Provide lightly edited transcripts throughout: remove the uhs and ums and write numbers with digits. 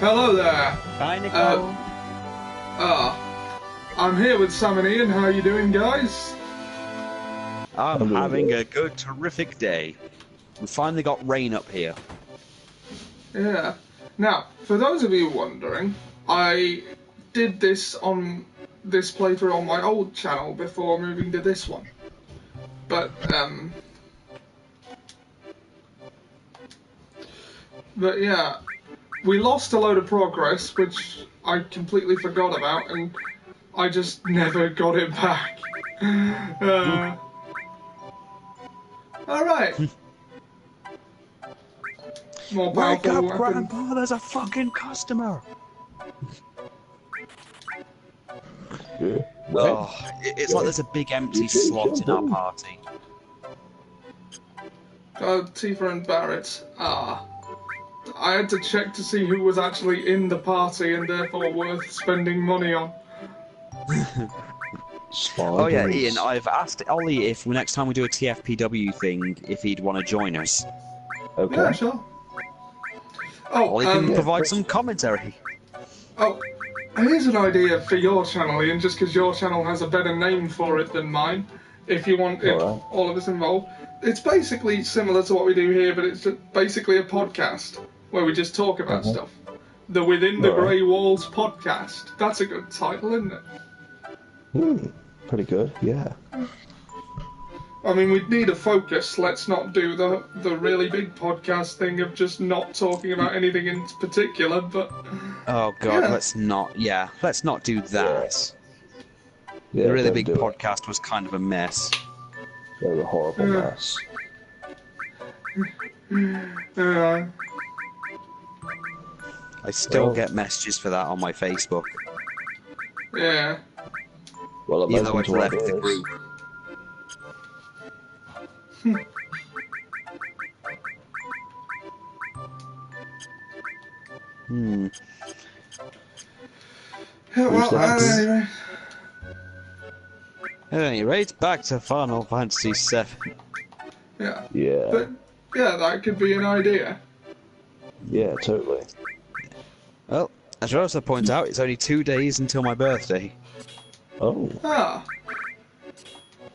Hello there. Hi, Nicole. I'm here with Sam and Ian. How are you doing, guys? I'm having a good, terrific day. We finally got rain up here. Yeah. Now, for those of you wondering, I did this playthrough on my old channel before moving to this one. But yeah, we lost a load of progress, which I completely forgot about, and I just never got it back. Alright. More Wake powerful up, weapon. Grandpa, there's a fucking customer! Yeah. Oh, it's like there's a big empty slot in our party. Tifa and Barrett. I had to check to see who was actually in the party and therefore worth spending money on. Oh yeah, Ian, I've asked Ollie if next time we do a TFPW thing, if he'd want to join us. Okay. Yeah, sure. Oh, Ollie can provide some commentary. Oh, here's an idea for your channel, Ian, just because your channel has a better name for it than mine, if you want all of us involved. It's basically similar to what we do here, but it's basically a podcast where we just talk about stuff. The Within the Grey Walls podcast. That's a good title, isn't it? Pretty good, yeah. I mean, we'd need a focus. Let's not do the really big podcast thing of just not talking about anything in particular, but... Oh god, let's not do that. Yeah, the really big podcast was kind of a mess. It was a horrible mess. I still get messages for that on my Facebook. Yeah. Well, even though I've left the group. Well, anyway. At any rate, back to Final Fantasy VII. Yeah. Yeah. But, yeah, that could be an idea. Yeah, totally. Well, I should also point out, it's only 2 days until my birthday. Oh. Ah.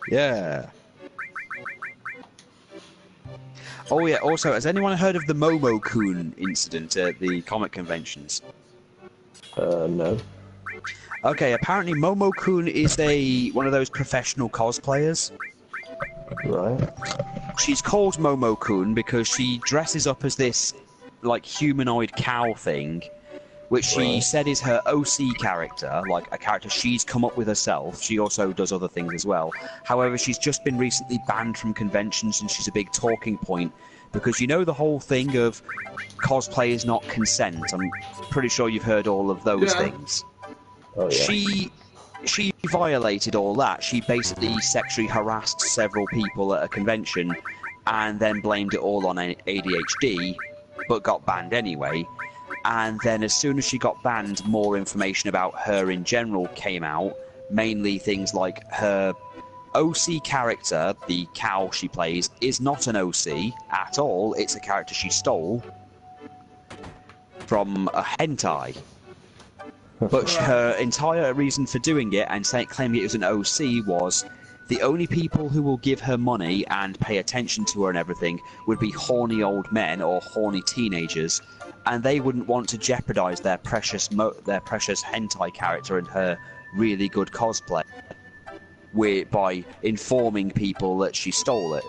Yeah. Oh yeah, also, has anyone heard of the Momo-kun incident at the comic conventions? No. Okay, apparently Momo-kun is one of those professional cosplayers. Right. She's called Momo-kun because she dresses up as this, like, humanoid cow thing, which she said is her OC character, like a character she's come up with herself. She also does other things as well. However, she's just been recently banned from conventions, and she's a big talking point because you know the whole thing of cosplay is not consent. I'm pretty sure you've heard all of those things. Oh, yeah. She violated all that. She basically sexually harassed several people at a convention and then blamed it all on ADHD, but got banned anyway. And then as soon as she got banned, more information about her in general came out, mainly things like her OC character, the cow she plays, is not an OC at all. It's a character she stole from a hentai. But her entire reason for doing it and claiming it was an OC was the only people who will give her money and pay attention to her and everything would be horny old men or horny teenagers, and they wouldn't want to jeopardize their precious hentai character and her really good cosplay by informing people that she stole it.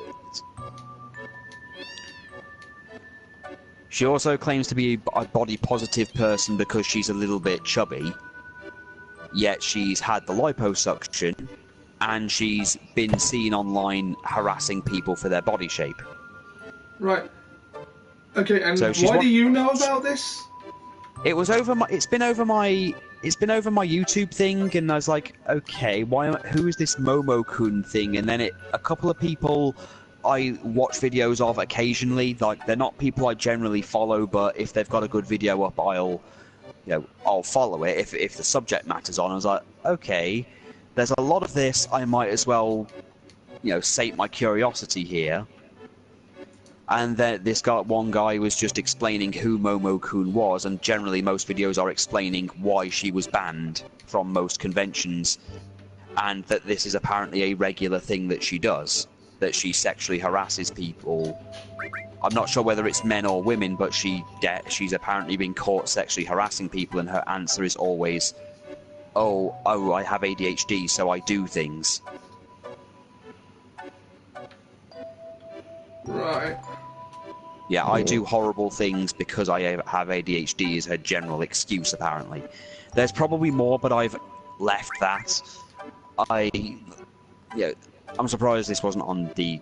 She also claims to be a body-positive person because she's a little bit chubby, yet she's had the liposuction, and she's been seen online harassing people for their body shape. Right. Okay, and so why do you know about this? It was over my. It's been over my YouTube thing, and I was like, okay, who is this Momo-kun thing? And then a couple of people I watch videos of occasionally. Like, they're not people I generally follow, but if they've got a good video up, I'll follow it if the subject matter's on. I was like, okay, there's a lot of this. I might as well, sate my curiosity here. And then one guy was just explaining who Momo-kun was, and generally most videos are explaining why she was banned from most conventions, and that this is apparently a regular thing that she does, that she sexually harasses people. I'm not sure whether it's men or women, but she's apparently been caught sexually harassing people, and her answer is always, oh, I have ADHD, so I do things. Right. Yeah, I do horrible things because I have ADHD is her general excuse, apparently. There's probably more, but I've left that. I'm surprised this wasn't on the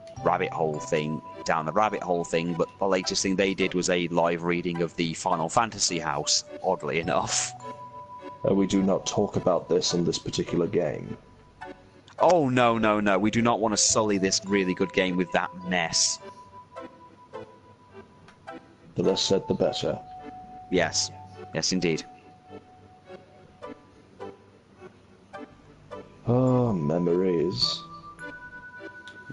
down the rabbit hole thing, but the latest thing they did was a live reading of the Final Fantasy house, oddly enough. We do not talk about this in this particular game. Oh, no, no, no. We do not want to sully this really good game with that mess. The less said, the better. Yes. Yes, indeed. Oh, memories.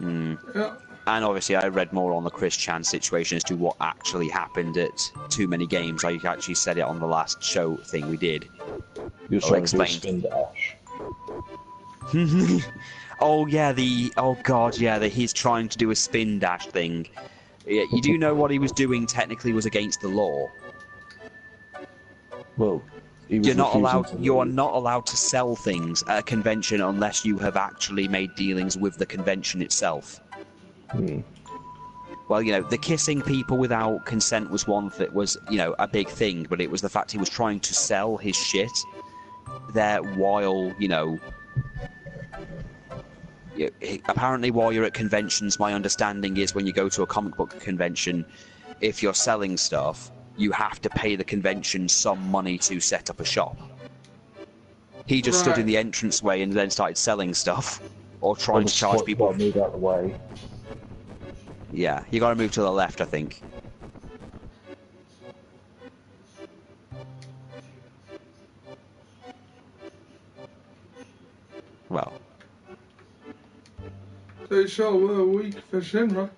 Yeah. And obviously I read more on the Chris Chan situation as to what actually happened at Too Many Games. I actually said it on the last show thing we did. You were trying to do a spin dash. Oh yeah, he's trying to do a spin dash thing. Yeah, you do know what he was doing technically was against the law. Well, you are not allowed to sell things at a convention unless you have actually made dealings with the convention itself. Well, the kissing people without consent was one that was, a big thing, but it was the fact he was trying to sell his shit there while, apparently while you're at conventions, my understanding is when you go to a comic book convention, if you're selling stuff, you have to pay the convention some money to set up a shop. He just stood in the entranceway and then started selling stuff, or trying to charge people. Move out of the way. Yeah, you gotta move to the left, I think. Well. They sure were weak for Shinra.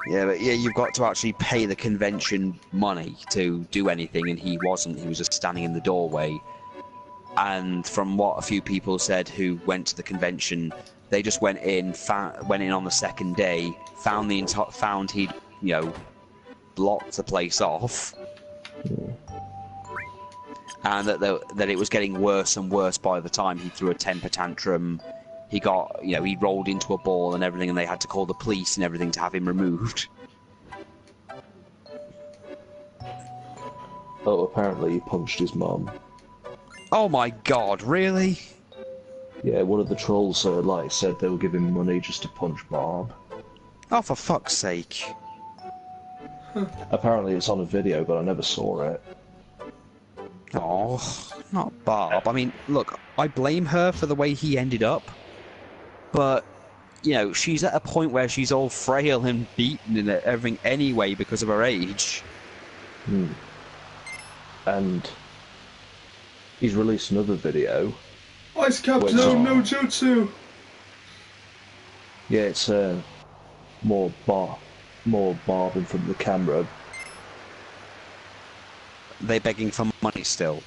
Yeah, but you've got to actually pay the convention money to do anything, and he wasn't. He was just standing in the doorway. And from what a few people said who went to the convention, they just went in on the second day, found he'd, blocked the place off, and that it was getting worse and worse by the time he threw a temper tantrum. He got, he rolled into a ball and everything, and they had to call the police and everything to have him removed. Oh, apparently he punched his mum. Oh my god, really? Yeah, one of the trolls said they were giving money just to punch Bob. Oh, for fuck's sake. Apparently it's on a video, but I never saw it. Oh, not Bob. I mean, look, I blame her for the way he ended up. But, she's at a point where she's all frail and beaten and everything anyway because of her age. And he's released another video. Ice Captain no Jutsu! Yeah, it's more Bob in front of the camera. They're begging for money still.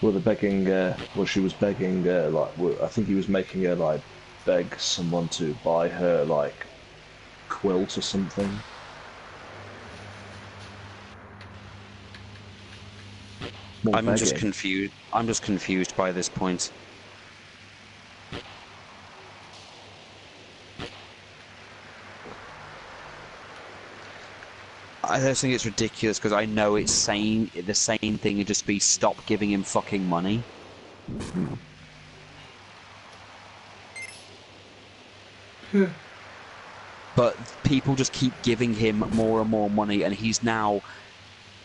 Well, they're begging, she was begging, I think he was making her, beg someone to buy her, quilt or something. I'm just confused by this point. I just think it's ridiculous because I know it's saying the same thing and just be stop giving him fucking money. But people just keep giving him more and more money, and he's now...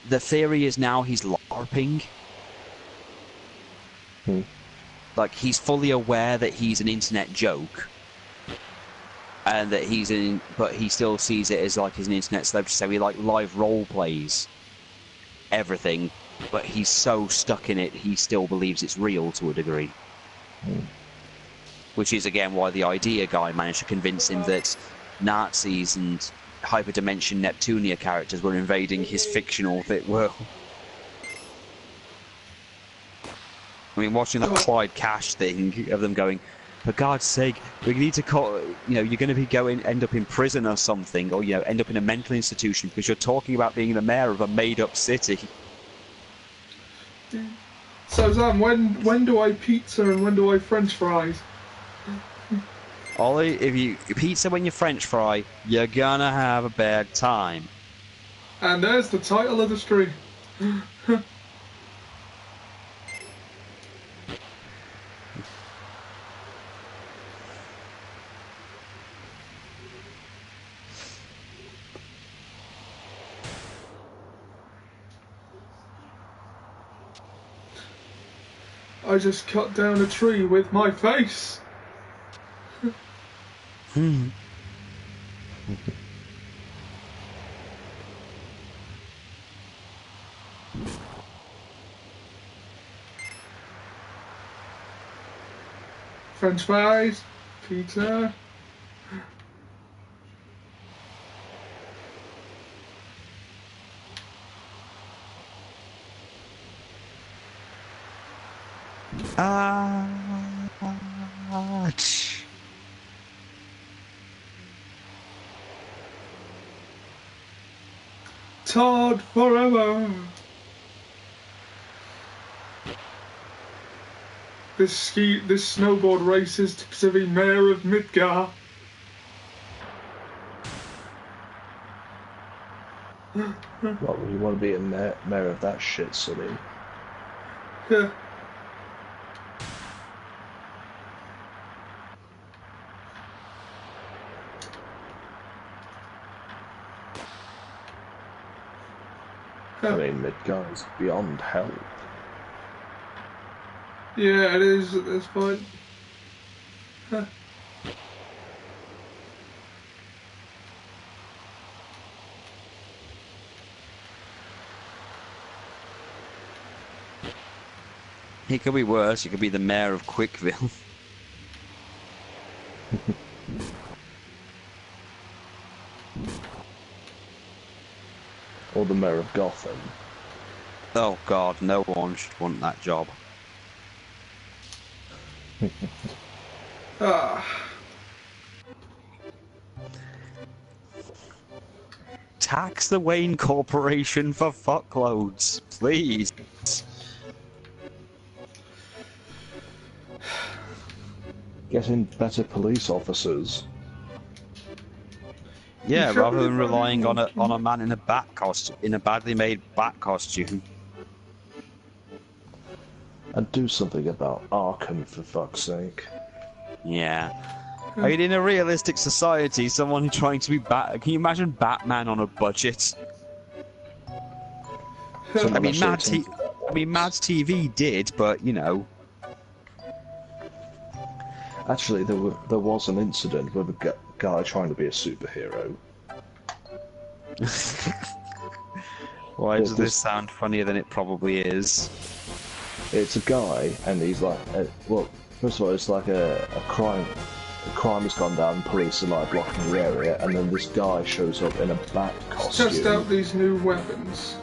The theory is now he's LARPing. Like, he's fully aware that he's an internet joke. And that but he still sees it as as an internet celebrity, so he live role plays everything, but he's so stuck in it he still believes it's real to a degree. which is again why the idea guy managed to convince him that Nazis and hyperdimension Neptunia characters were invading his fictional world. I mean, watching that Clyde Cash thing of them going, for God's sake, we need to call, you know, you're going to be end up in prison or something, or, you know, end up in a mental institution because you're talking about being the mayor of a made-up city. So, Sam, when do I pizza and when do I French fries? Ollie, if you pizza when you French fry, you're gonna have a bad time. And there's the title of the stream. I just cut down a tree with my face. French fries, pizza. Todd forever. This snowboard race is to be mayor of Midgar. What, you want to be a mayor of that shit city? Yeah. I mean, Midgar is beyond help. Yeah, it is at this point. Huh. He could be worse. He could be the mayor of Quickville. Or the mayor of Gotham. Oh God, no one should want that job. Tax the Wayne Corporation for fuckloads, please. Getting better police officers. Yeah, rather than relying on a man in a bat costume, in a badly made bat costume. And do something about Arkham, for fuck's sake. Yeah. I mean, in a realistic society, someone trying to be Can you imagine Batman on a budget? I mean, Mad TV did, but you know. Actually, there was an incident with a guy trying to be a superhero. Why does this sound funnier than it probably is? It's a guy, and he's like, well, first of all, it's like a crime. A crime has gone down, police are like blocking the area, and then this guy shows up in a bat costume. Test out these new weapons.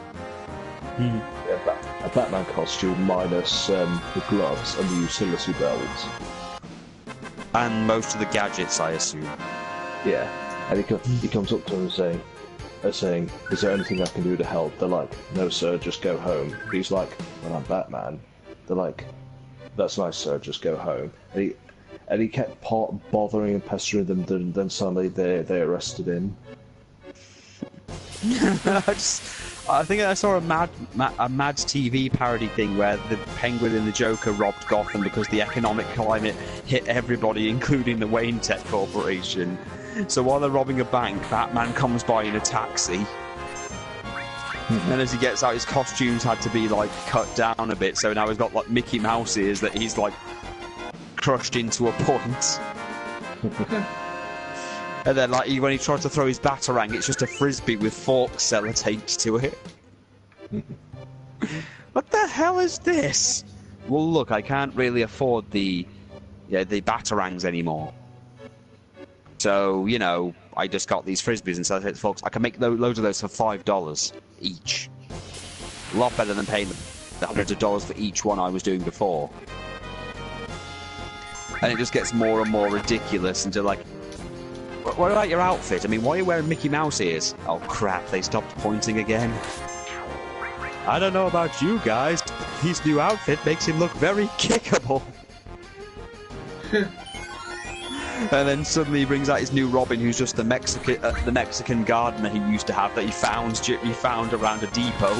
A Batman costume minus the gloves and the utility belt. And most of the gadgets, I assume. Yeah, and he comes up to him saying, "Is there anything I can do to help?" They're like, "No, sir, just go home." But he's like, "Well, I'm Batman." They're like, "That's nice, sir, just go home." And he kept bothering and pestering them. Then suddenly they arrested him. I think I saw a Mad TV parody thing where the Penguin and the Joker robbed Gotham because the economic climate hit everybody, including the Wayne Tech Corporation. So while they're robbing a bank, Batman comes by in a taxi. And as he gets out, his costumes had to be like cut down a bit, so now he's got like Mickey Mouse ears that he's like crushed into a point. And then, like, when he tries to throw his batarang, it's just a frisbee with forks sellotaped to it. What the hell is this? Well, look, I can't really afford the the batarangs anymore. So, you know, I just got these frisbees and said, folks, I can make loads of those for $5 each. A lot better than paying the hundreds of dollars for each one I was doing before. And it just gets more and more ridiculous until, like, what about your outfit? I mean, why are you wearing Mickey Mouse ears? Oh crap, they stopped pointing again. I don't know about you guys. His new outfit makes him look very kickable. And then suddenly he brings out his new Robin, who's just the Mexican gardener he used to have that he found around a depot,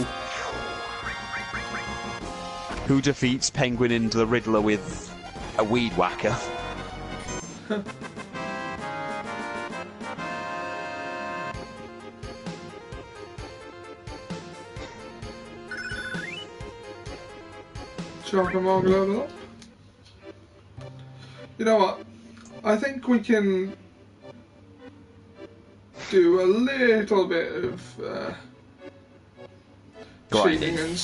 who defeats Penguin into the Riddler with a weed whacker. Chop them all level up. You know what? I think we can do a little bit of cheating and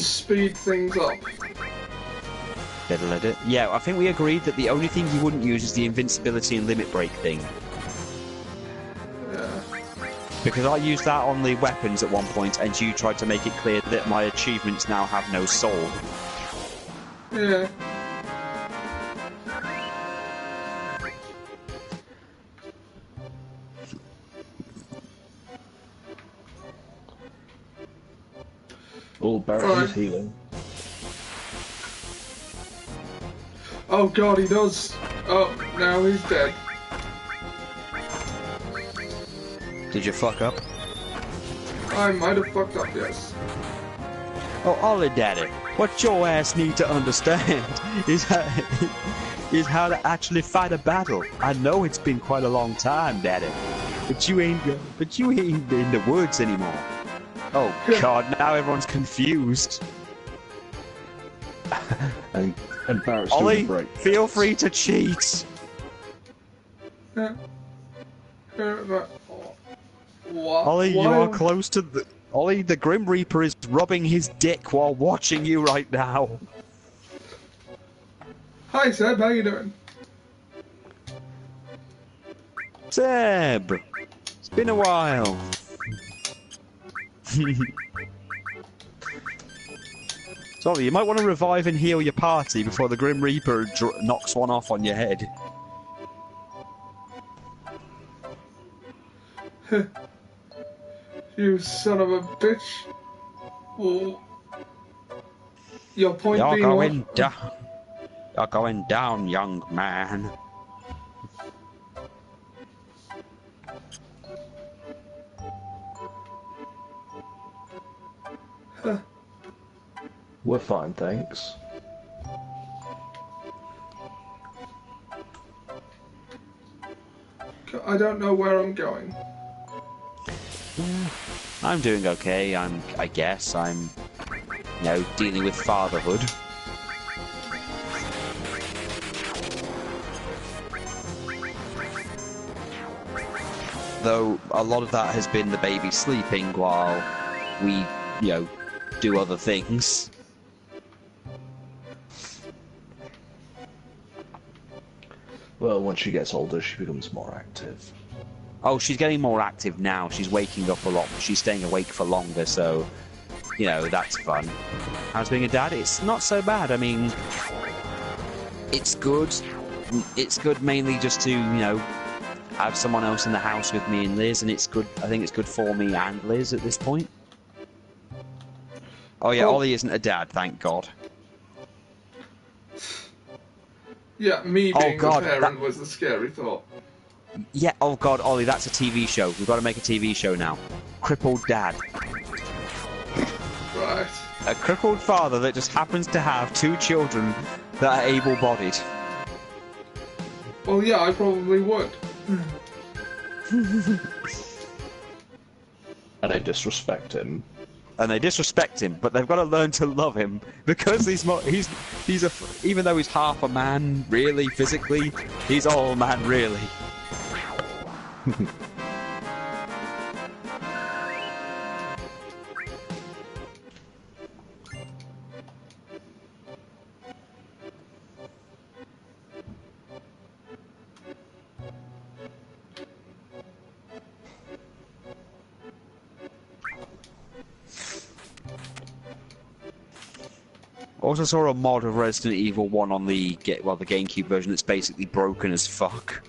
speed things up. Yeah, I think we agreed that the only thing you wouldn't use is the invincibility and limit break thing. Yeah. Because I used that on the weapons at one point, and you tried to make it clear that my achievements now have no soul. Yeah. Oh, Barrett is healing. Oh god, he does. Oh, now he's dead. Did you fuck up? I might have fucked up, yes. Oh, Ollie Daddy, what your ass need to understand is how to actually fight a battle. I know it's been quite a long time, Daddy, but you ain't in the woods anymore. Oh God, now everyone's confused. and Barrett's Ollie, doing a break. Feel free to cheat. What? Ollie, you are close to the... Ollie, the Grim Reaper is rubbing his dick while watching you right now. Hi Seb, how you doing? Seb, it's been a while. Sorry, you might want to revive and heal your party before the Grim Reaper knocks one off on your head. You son of a bitch. Well, your point You're being going what? down. You're going down, young man. Huh. We're fine, thanks. I don't know where I'm going. I'm doing okay. I guess I'm, you know, dealing with fatherhood. Though a lot of that has been the baby sleeping while we, you know, do other things. Well, once she gets older, she becomes more active. Oh, she's getting more active now. She's waking up a lot. She's staying awake for longer, so, you know, that's fun. How's being a dad? It's not so bad. I mean, it's good. It's good mainly just to, you know, have someone else in the house with me and Liz, and it's good. I think it's good for me and Liz at this point. Oh yeah, Ollie isn't a dad, thank God. Yeah, me being the parent was the scary thought. Yeah, oh God, Ollie, that's a TV show. We've got to make a TV show now. Crippled Dad. Right. A crippled father that just happens to have 2 children that are able-bodied. Well, yeah, I probably would. And they disrespect him. And they disrespect him, but they've got to learn to love him because he's even though he's half a man, really physically, he's all man, really. Also saw a mod of Resident Evil 1 on the the GameCube version that's basically broken as fuck.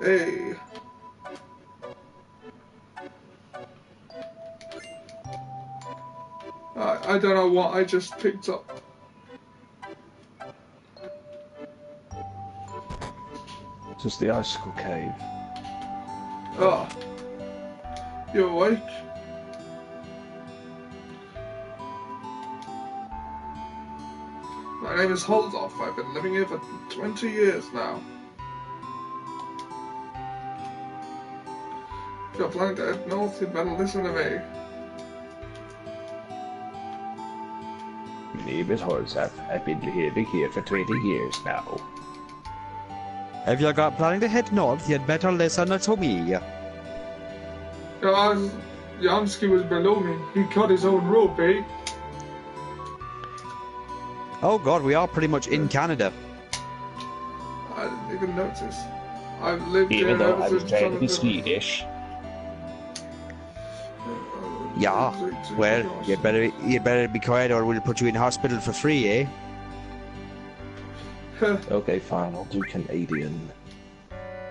Hey. I don't know what I just picked up. Just the icicle cave. Ah. You awake? My name is Holdoff. I've been living here for 20 years now. If you're planning to head north, you'd better listen to me. My name is Holdoff. I've been living here for 20 years now. If you're planning to head north, you'd better listen to me. Yansky was below me. He cut his own rope, eh? Oh god, we are pretty much in Canada. I didn't even notice. I've lived Even here though ever I was since trying to be Swedish. Yeah, well, you'd better be quiet or we'll put you in hospital for free, eh? Okay, fine, I'll do Canadian.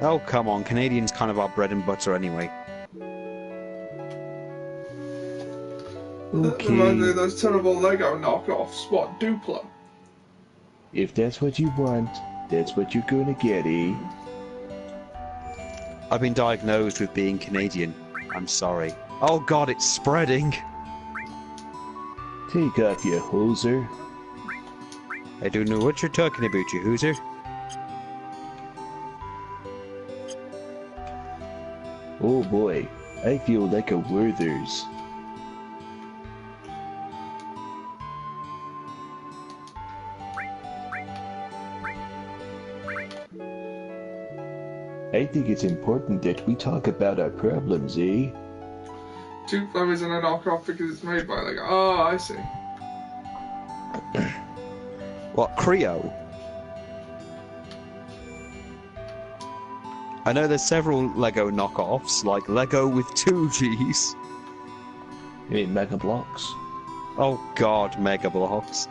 Oh, come on, Canadian's kind of our bread and butter anyway. That reminds me of those terrible Lego knockoffs. What, Duplo? If that's what you want, that's what you're gonna get, eh? I've been diagnosed with being Canadian. I'm sorry. Oh god, it's spreading! Take off your hoser. I don't know what you're talking about, you hooser. Oh boy, I feel like a Werther's. I think it's important that we talk about our problems, eh? Duplo isn't a knockoff because it's made by Lego. Oh, I see. What, Creo? I know there's several Lego knockoffs, like Lego with 2 Gs. You mean Mega Blocks? Oh god, Mega Blocks.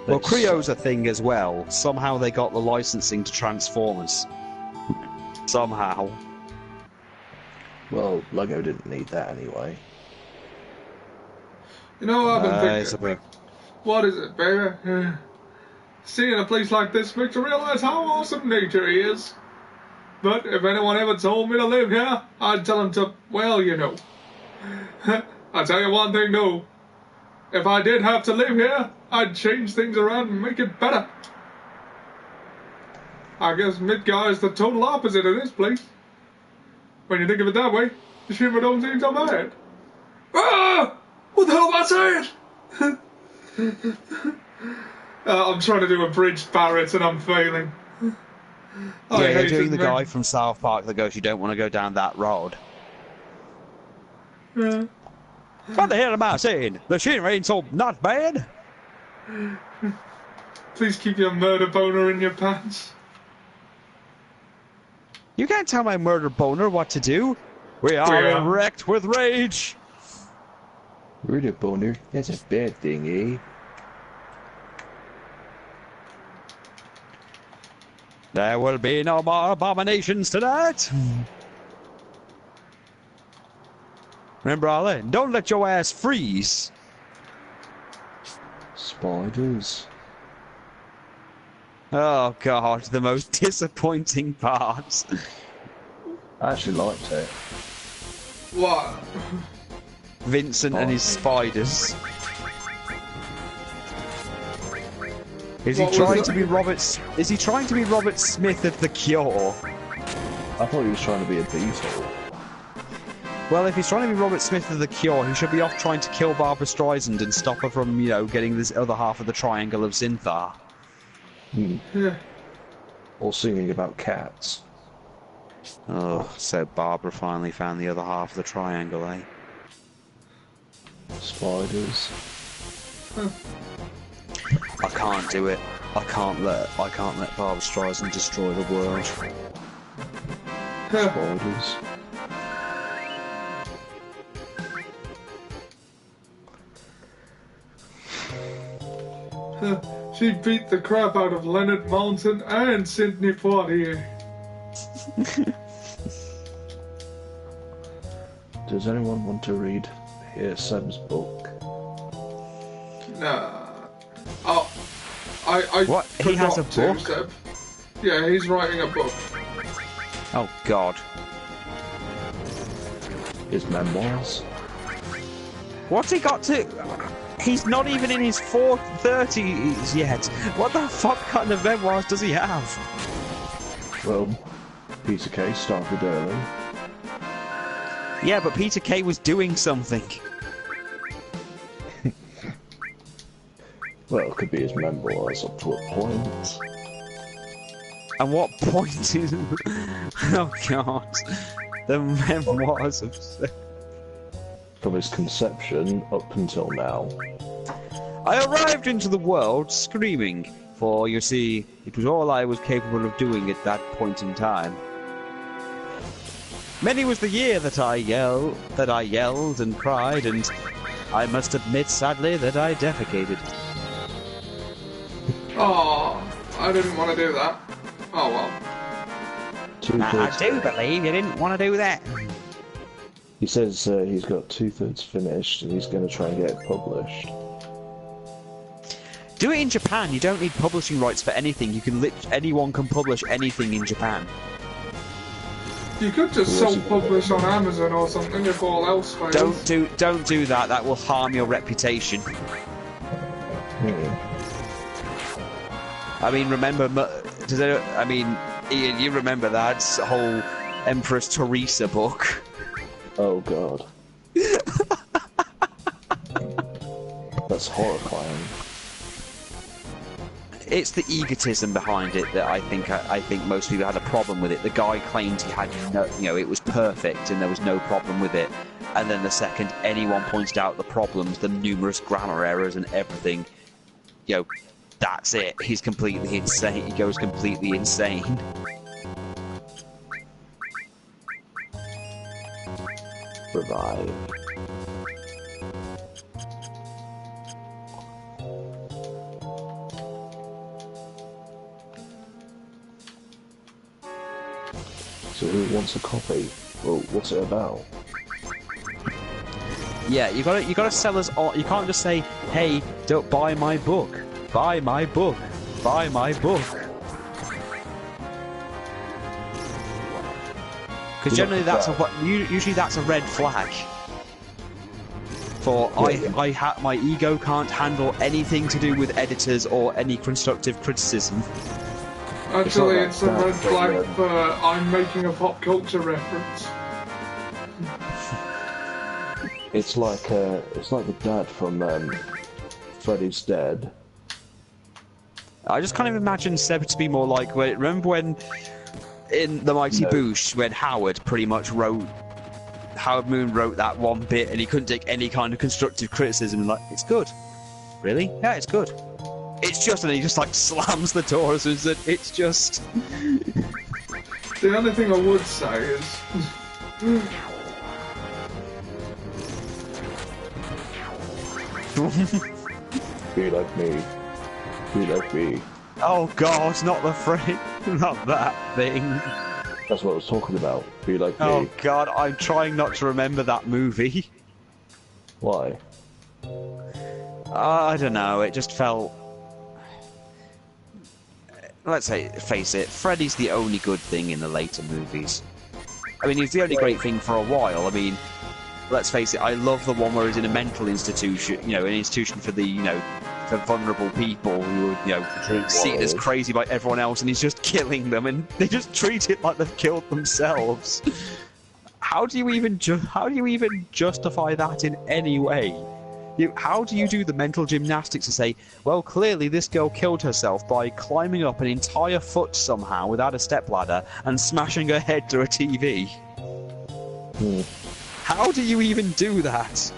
Well, Creo's a thing as well. Somehow they got the licensing to Transformers. Somehow. Well, Lego didn't need that anyway. You know what I've been thinking? bit... What is it, baby? Seeing a place like this makes you realize how awesome nature is. But if anyone ever told me to live here, I'd tell them to, well, you know. I'll tell you one thing, though. If I did have to live here, I'd change things around and make it better. I guess Midgar is the total opposite of this place. When you think of it that way, the shimmer don't seem so bad. Ah! What the hell am I saying? I'm trying to do a bridge Barrett and I'm failing. Yeah, you're doing the guy from South Park that goes, you don't want to go down that road. Yeah. What the hell am I saying? The shimmer ain't so not bad. Please keep your murder boner in your pants. You can't tell my murder boner what to do. We are erect with rage. Murder boner? That's a bad thing, eh? There will be no more abominations tonight. Remember, Ollie, don't let your ass freeze. Spiders. Oh god, the most disappointing part. I actually liked it. What? Vincent and his spiders. Is he trying to be Robert? Is he trying to be Robert Smith of The Cure? I thought he was trying to be a Beatle. Well, if he's trying to be Robert Smith of The Cure, he should be off trying to kill Barbara Streisand and stop her from, you know, getting this other half of the triangle of Zinthar. Yeah. Or singing about cats. Oh, so Barbara finally found the other half of the triangle, eh? Spiders. Huh. I can't do it. I can't let Barbra Streisand destroy the world. Spoilers. She beat the crap out of Leonard Maltin and Sidney Poitier. Does anyone want to read here Seb's book? Nah. Oh, I What? He has a forgot to, book? Seb. Yeah, he's writing a book. Oh God. His memoirs? What's he got to? He's not even in his 30s yet. What the fuck kind of memoirs does he have? Well, Peter Kay started early. Yeah, but Peter Kay was doing something. Well, it could be his memoirs up to a point. And what point is... Oh God. The memoirs of... From his conception up until now. I arrived into the world screaming, for, you see, it was all I was capable of doing at that point in time. Many was the year that I yelled and cried, and I must admit, sadly, that I defecated. Oh, I didn't want to do that. Oh well. I do believe you didn't want to do that. He says he's got 2/3 finished and he's going to try and get it published. Do it in Japan. You don't need publishing rights for anything. You can anyone can publish anything in Japan. You could just self-publish on Amazon or something if all else fails. Don't do that. That will harm your reputation. I mean, remember? I mean, Ian, you remember that whole Empress Teresa book? Oh God. That's horrifying. It's the egotism behind it that I think most people had a problem with it. The guy claimed he had it was perfect and there was no problem with it. And then the second anyone pointed out the problems, the numerous grammar errors and everything, that's it. He's completely insane. He goes completely insane. Revive. So who wants a copy? Well, what's it about? Yeah, you gotta sell us all. You can't just say, "Hey, don't buy my book. Buy my book. Buy my book." Because generally usually that's a red flag. For my ego can't handle anything to do with editors or any constructive criticism. Actually, it's a red flag for I'm making a pop culture reference. It's like the dad from Freddy's Dead. I just kind of imagine Seb to be more like, remember when in The Mighty Boosh, when Howard Moon wrote that one bit and he couldn't take any kind of constructive criticism and it's good. Really? Yeah, it's good. It's just, and he just slams the door and says, it's just... The only thing I would say is... Be like me. Be like me. Oh God, not that thing. That's what I was talking about. Be like me. Oh God, I'm trying not to remember that movie. Why? I don't know, it just felt... Let's face it, Freddy's the only good thing in the later movies. I mean, he's the only great thing for a while. I mean, let's face it, I love the one where he's in a mental institution, an institution for the, for vulnerable people who are, seen as crazy by everyone else, and he's just killing them, and they just treat it like they've killed themselves. How do you even justify that in any way? How do you do the mental gymnastics to say, well, clearly this girl killed herself by climbing up an entire foot somehow without a stepladder and smashing her head through a TV? How do you even do that?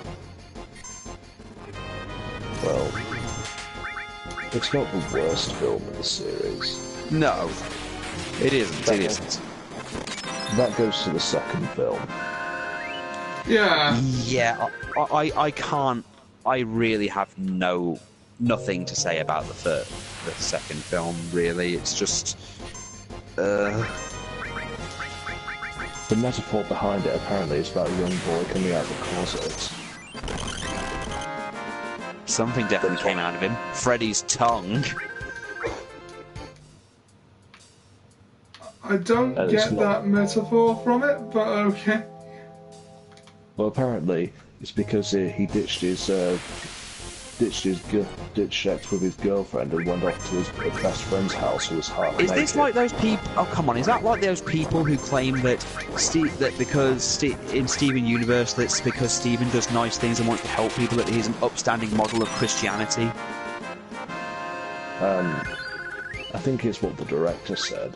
Well, it's not the worst film in the series. No, it isn't. It isn't. That goes to the second film. Yeah. Yeah, I can't. I really have nothing to say about the second film. Really, it's just. The metaphor behind it apparently is about a young boy coming out of the closet. Something definitely came out of him. Freddy's tongue. I don't get that metaphor from it, but okay. Well, apparently it's because he ditched sex with his girlfriend and went off to his best friend's house who was half naked. Is this like those people? Oh, come on! Is that like those people who claim that in Steven Universe that's because Steven does nice things and wants to help people that he's an upstanding model of Christianity? I think it's what the director said.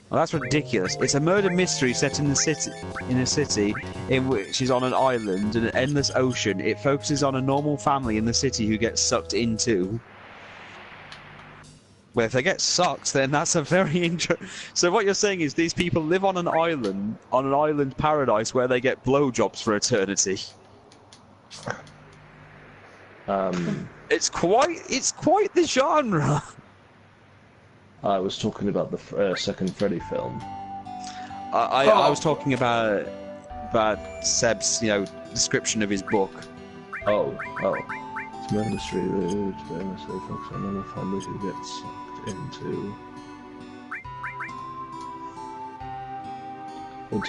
Well, that's ridiculous. It's a murder mystery set in a city in which is on an island in an endless ocean. It focuses on a normal family in the city who gets sucked into. Well, if they get sucked, then that's a very interesting. So what you're saying is these people live on an island paradise where they get blowjobs for eternity. It's quite the genre. I was talking about the second Freddy film. I was talking about Seb's, description of his book. Oh. It's a mystery they focus on normal family who gets sucked into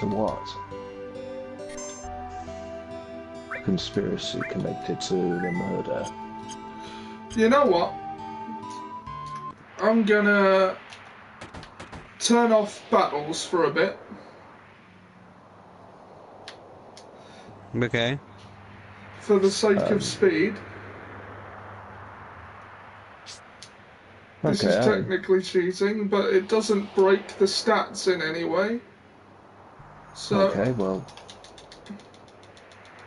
what? A conspiracy connected to the murder. You know what? I'm gonna turn off battles for a bit. Okay. For the sake of speed. This is technically cheating, but it doesn't break the stats in any way. So. Okay, well.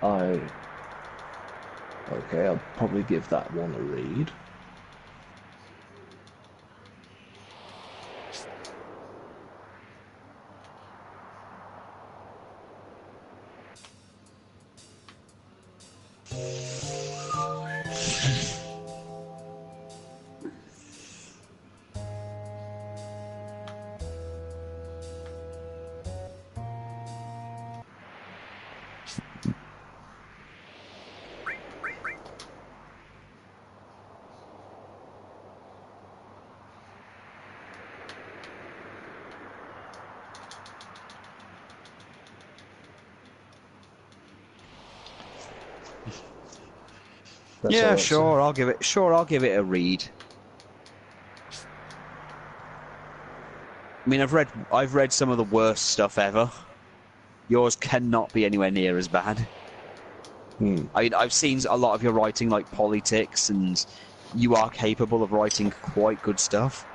I'll probably give that one a read. Yeah, sure. I'll give it a read. I mean, I've read some of the worst stuff ever. Yours cannot be anywhere near as bad. I mean, I've seen a lot of your writing, like politics, and you are capable of writing quite good stuff.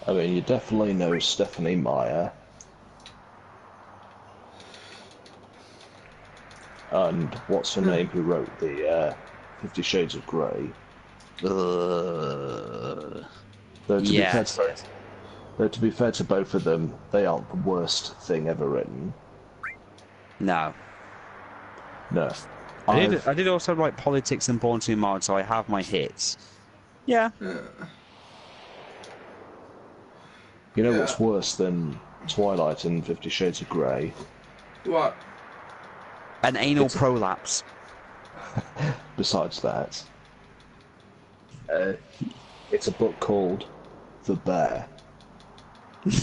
I mean, you definitely know Stephanie Meyer. And what's her name who wrote the 50 Shades of Grey? Though to be fair to both of them, they aren't the worst thing ever written. No. No. I did also write politics and Born Too Mild, so I have my hits. Yeah. You know what's worse than Twilight and 50 Shades of Grey? What? An anal prolapse. Besides that, it's a book called The Bear. It's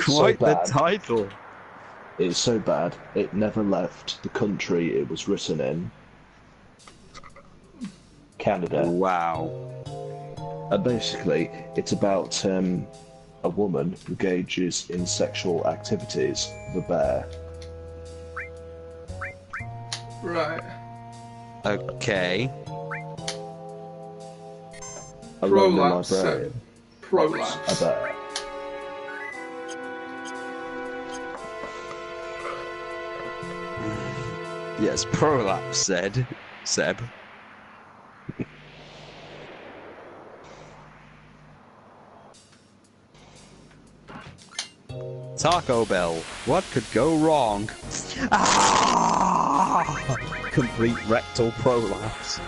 Quite so the bad. title. It's so bad, it never left the country it was written in. Canada. Wow. And basically, it's about a woman who engages in sexual activities with a bear. Right. Okay. A lonely Prolapse librarian. said. Prolapse. I bet. Yes, prolapse said. Seb. Taco Bell. What could go wrong? Ah! Complete rectal prolapse.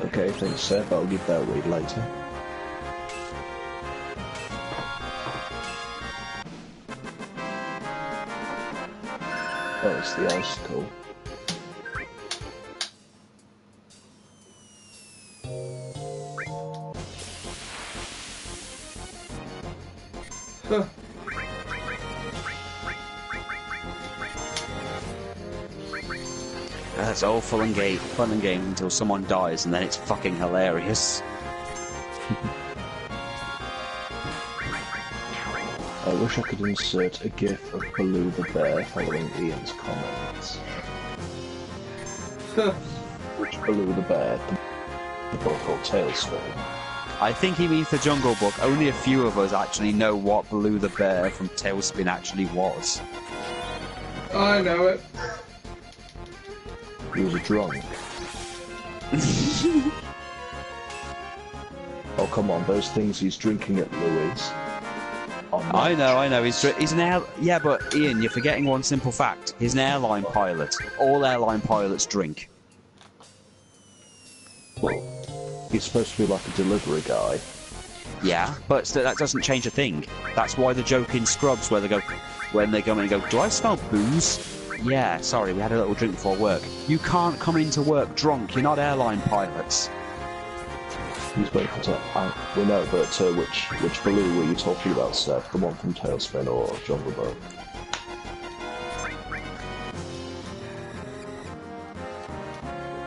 Okay, thanks, Seb. I'll give that a read later. Oh, it's the icicle. Huh. That's all fun and games until someone dies, and then it's fucking hilarious. I wish I could insert a gif of Baloo the bear following Ian's comments. Huh. Which Baloo the bear? The book or Tailspin? I think he means the Jungle Book. Only a few of us actually know what Baloo the Bear from Tailspin actually was. I know it. He was a drunk. Oh, come on, those things he's drinking at Louis. I know. He's an air. Yeah, but Ian, you're forgetting one simple fact. He's an airline pilot. All airline pilots drink. Well, he's supposed to be like a delivery guy. Yeah, but that doesn't change a thing. That's why the joke in Scrubs, where they go, when they come in and go, "Do I smell booze?" Yeah, sorry, we had a little drink before work. You can't come into work drunk. You're not airline pilots. He's waiting for we know, but which Baloo were you talking about, Seth? The one from Tailspin or Jungle Book?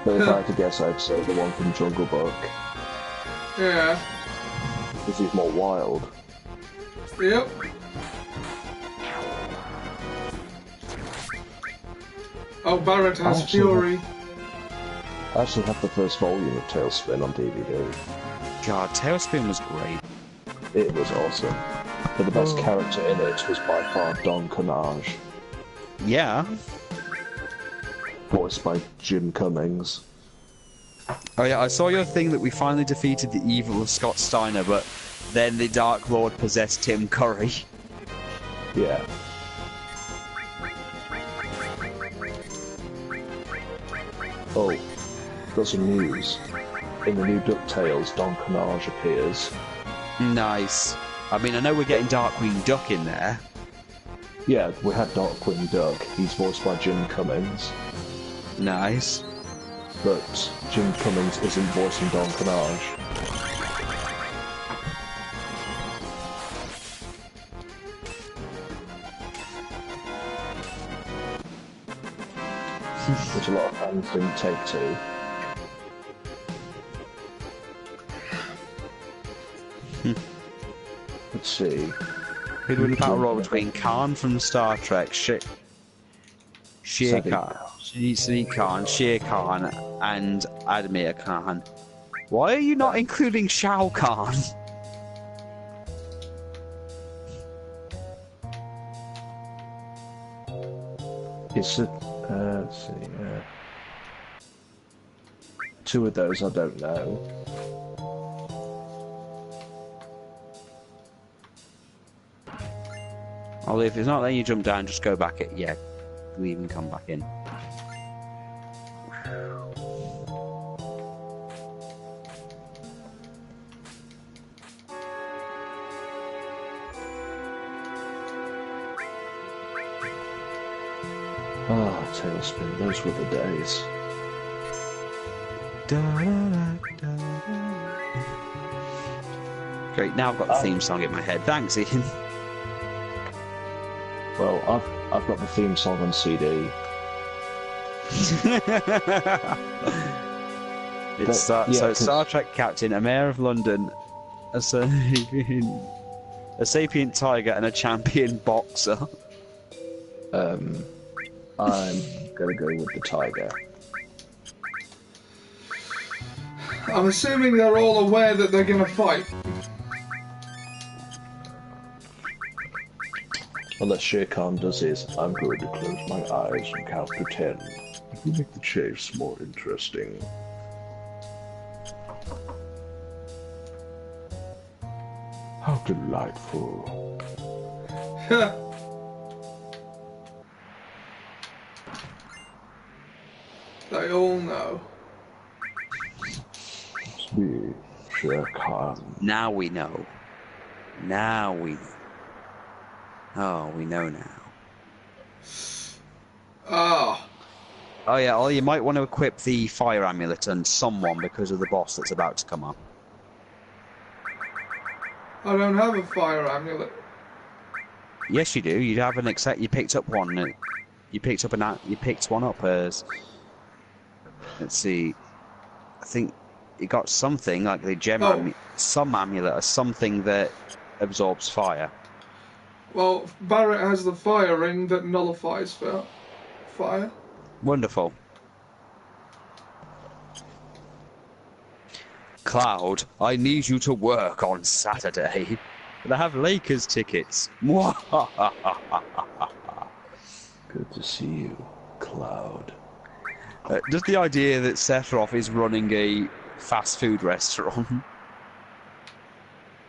But if I had to guess, I'd say the one from Jungle Book. Yeah. Because he's more wild. Yep. Oh, Barrett has Fury. I actually have the first volume of Tailspin on DVD. God, Tailspin was great. It was awesome. But the best character in it was by far Don Carnage, Yeah. voiced by Jim Cummings. Oh yeah, I saw your thing that we finally defeated the evil of Scott Steiner, but then the Dark Lord possessed Tim Curry. Yeah. Oh, got some news. In the new DuckTales, Don Carnage appears. Nice. I mean, I know we're getting Darkwing Duck in there. Yeah, we had Darkwing Duck. He's voiced by Jim Cummings. Nice. But Jim Cummings isn't voicing Don Carnage. Which a lot of fans didn't take to. Let's see. Who'd win the battle royal between Khan from Star Trek, Shere Khan, Sadiq Khan, Shere Khan, and Admir Khan? Why are you not including Shao Kahn? It's a, let's see, two of those I don't know. Well, if it's not letting you jump down, just go back. Yeah, leave and come back in. Ah, Tailspin, those were the days. Great, now I've got the theme song in my head. Thanks, Ian. Well, I've got the theme song on CD. It's Star Trek Captain, a Mayor of London, a sapient tiger, and a champion boxer. I'm gonna go with the tiger. I'm assuming they're all aware that they're gonna fight. Unless Shere Khan does his, I'm going to close my eyes and count to 10. It will make the chase more interesting. How delightful. They all know. It's me, Shere Khan. Now we know. Now we know. Oh, we know now. Ah. Oh yeah, or you might want to equip the fire amulet on someone because of the boss that's about to come up. I don't have a fire amulet. Yes, you do. You have an except. You picked up one. You picked up You picked one up as. Let's see. I think you got something like the gem. Some amulet or something that absorbs fire. Well, Barrett has the fire ring that nullifies fire. Wonderful. Cloud, I need you to work on Saturday. But I have Lakers tickets. Good to see you, Cloud. Just the idea that Sephiroth is running a fast food restaurant.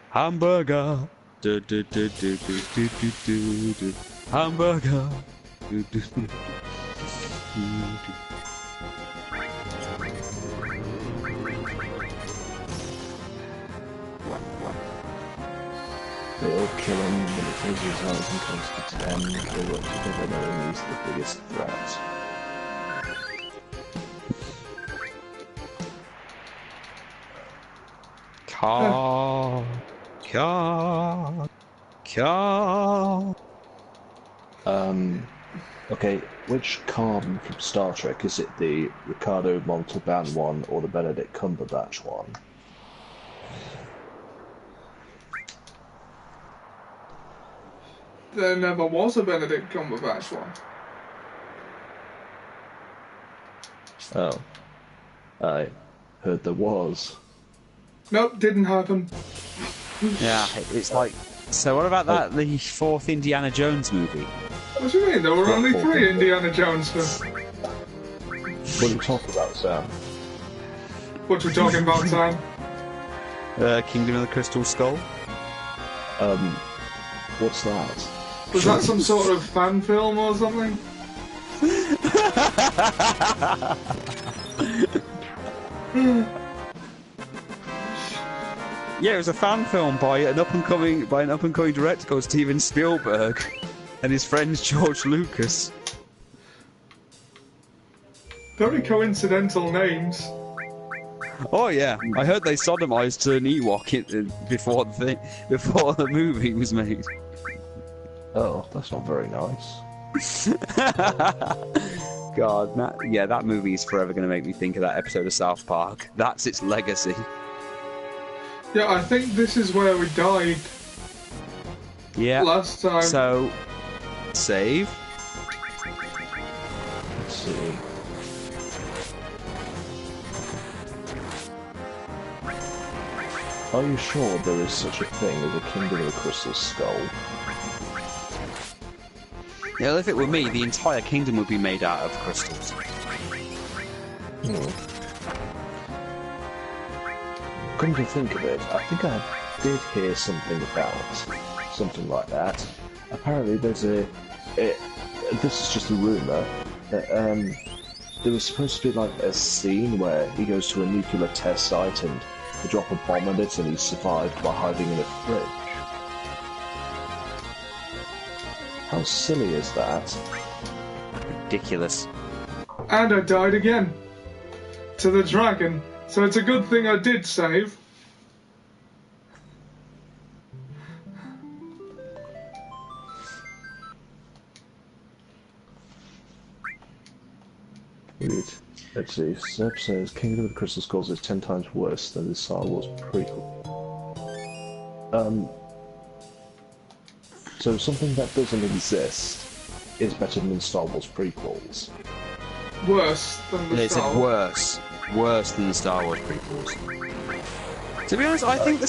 Hamburger. Du, du, du, du, du, du, du, du, du. Hamburger. Du, du, du, du, du. They all kill him when it closes his eyes and counts to 10. They work together knowing he's the biggest threat. Okay, which Khan from Star Trek? Is it the Ricardo Montalban one or the Benedict Cumberbatch one? There never was a Benedict Cumberbatch one. Oh. I heard there was. Nope, didn't happen. Yeah, it's like... So what about that, the fourth Indiana Jones movie? What do you mean? There were only 3 Indiana Jones films. What are you talking about, Sam? What you talking about, Sam? Kingdom of the Crystal Skull? What's that? Was that some sort of fan film or something? Yeah, it was a fan film by an up and coming director called Steven Spielberg and his friend George Lucas. Very coincidental names. Oh yeah, I heard they sodomized an Ewok before the movie was made. Oh, that's not very nice. God, that movie is forever going to make me think of that episode of South Park. That's its legacy. Yeah, I think this is where we died. Yeah. Last time. So, save. Let's see. Are you sure there is such a thing as a Kingdom of the Crystal Skull? Yeah, if it were me, the entire kingdom would be made out of crystals. Come to think of it, I think I did hear something about something like that. Apparently there's this is just a rumour, that there was supposed to be like a scene where he goes to a nuclear test site and they drop a bomb on it and he survived by hiding in a fridge. How silly is that? Ridiculous. And I died again. To the dragon. So it's a good thing I did save. Wait, let's see. Seb says Kingdom of the Crystal Skulls is 10 times worse than the Star Wars prequel. So something that doesn't exist is better than Star Wars prequels. Worse than the They Star said Wars. worse than the Star Wars prequels. To be honest, I don't think the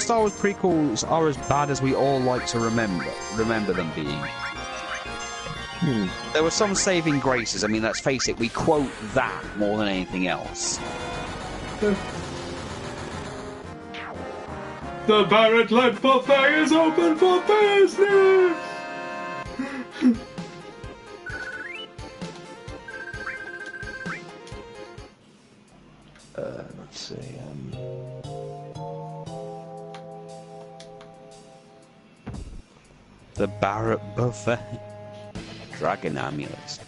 Star Wars prequels are as bad as we all like to remember them being. There were some saving graces. I mean, let's face it, we quote that more than anything else. The Barrett-led buffet is open for business! Let's see. The Barrett buffet. Dragon amulets.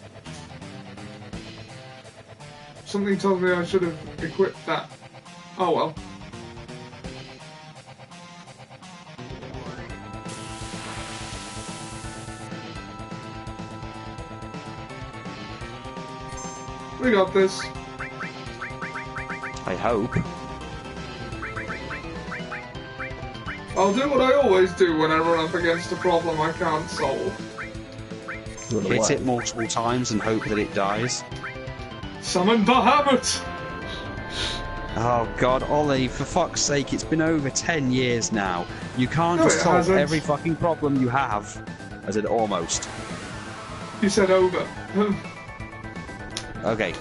Something tells me I should have equipped that. Oh well. We got this. I hope. I'll do what I always do when I run up against a problem I can't solve. Hit it multiple times and hope that it dies. Summon Bahamut! Oh god, Ollie, for fuck's sake, it's been over 10 years now. You can't No, just it solve hasn't. every fucking problem you have. I said almost. You said over. Okay.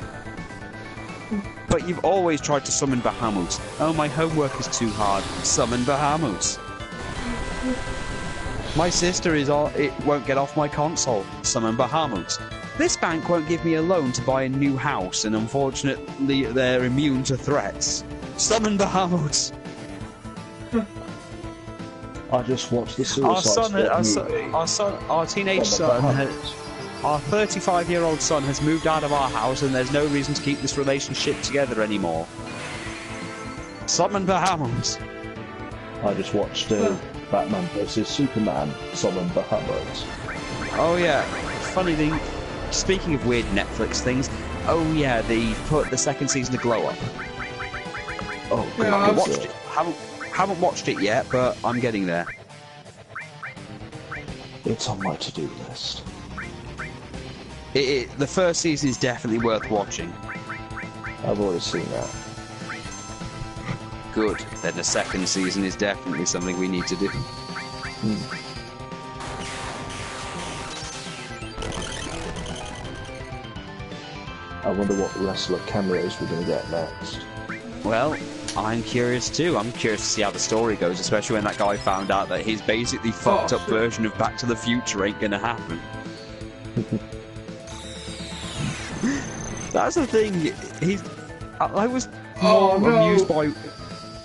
But you've always tried to summon Bahamut. Oh, my homework is too hard. Summon Bahamut. My sister it won't get off my console. Summon Bahamut. This bank won't give me a loan to buy a new house, and unfortunately they're immune to threats. Summon Bahamut. I just watched the Suicide Squad movie. Our teenage son, our 35-year-old son has moved out of our house, and there's no reason to keep this relationship together anymore. Summon Bahamut. I just watched Batman vs Superman. Summon Bahamut. Oh yeah, funny thing. Speaking of weird Netflix things, oh yeah, they put the second season of Glow Up. Oh, Yeah, God, Watched it. Haven't watched it yet, but I'm getting there. it's on my to-do list. The first season is definitely worth watching. I've already seen that. Good. Then the second season is definitely something we need to do. I wonder what wrestler cameos we're going to get next. Well, I'm curious too. I'm curious to see how the story goes, especially when that guy found out that his basically fucked up version of Back to the Future ain't gonna happen. That's the thing. I was more amused by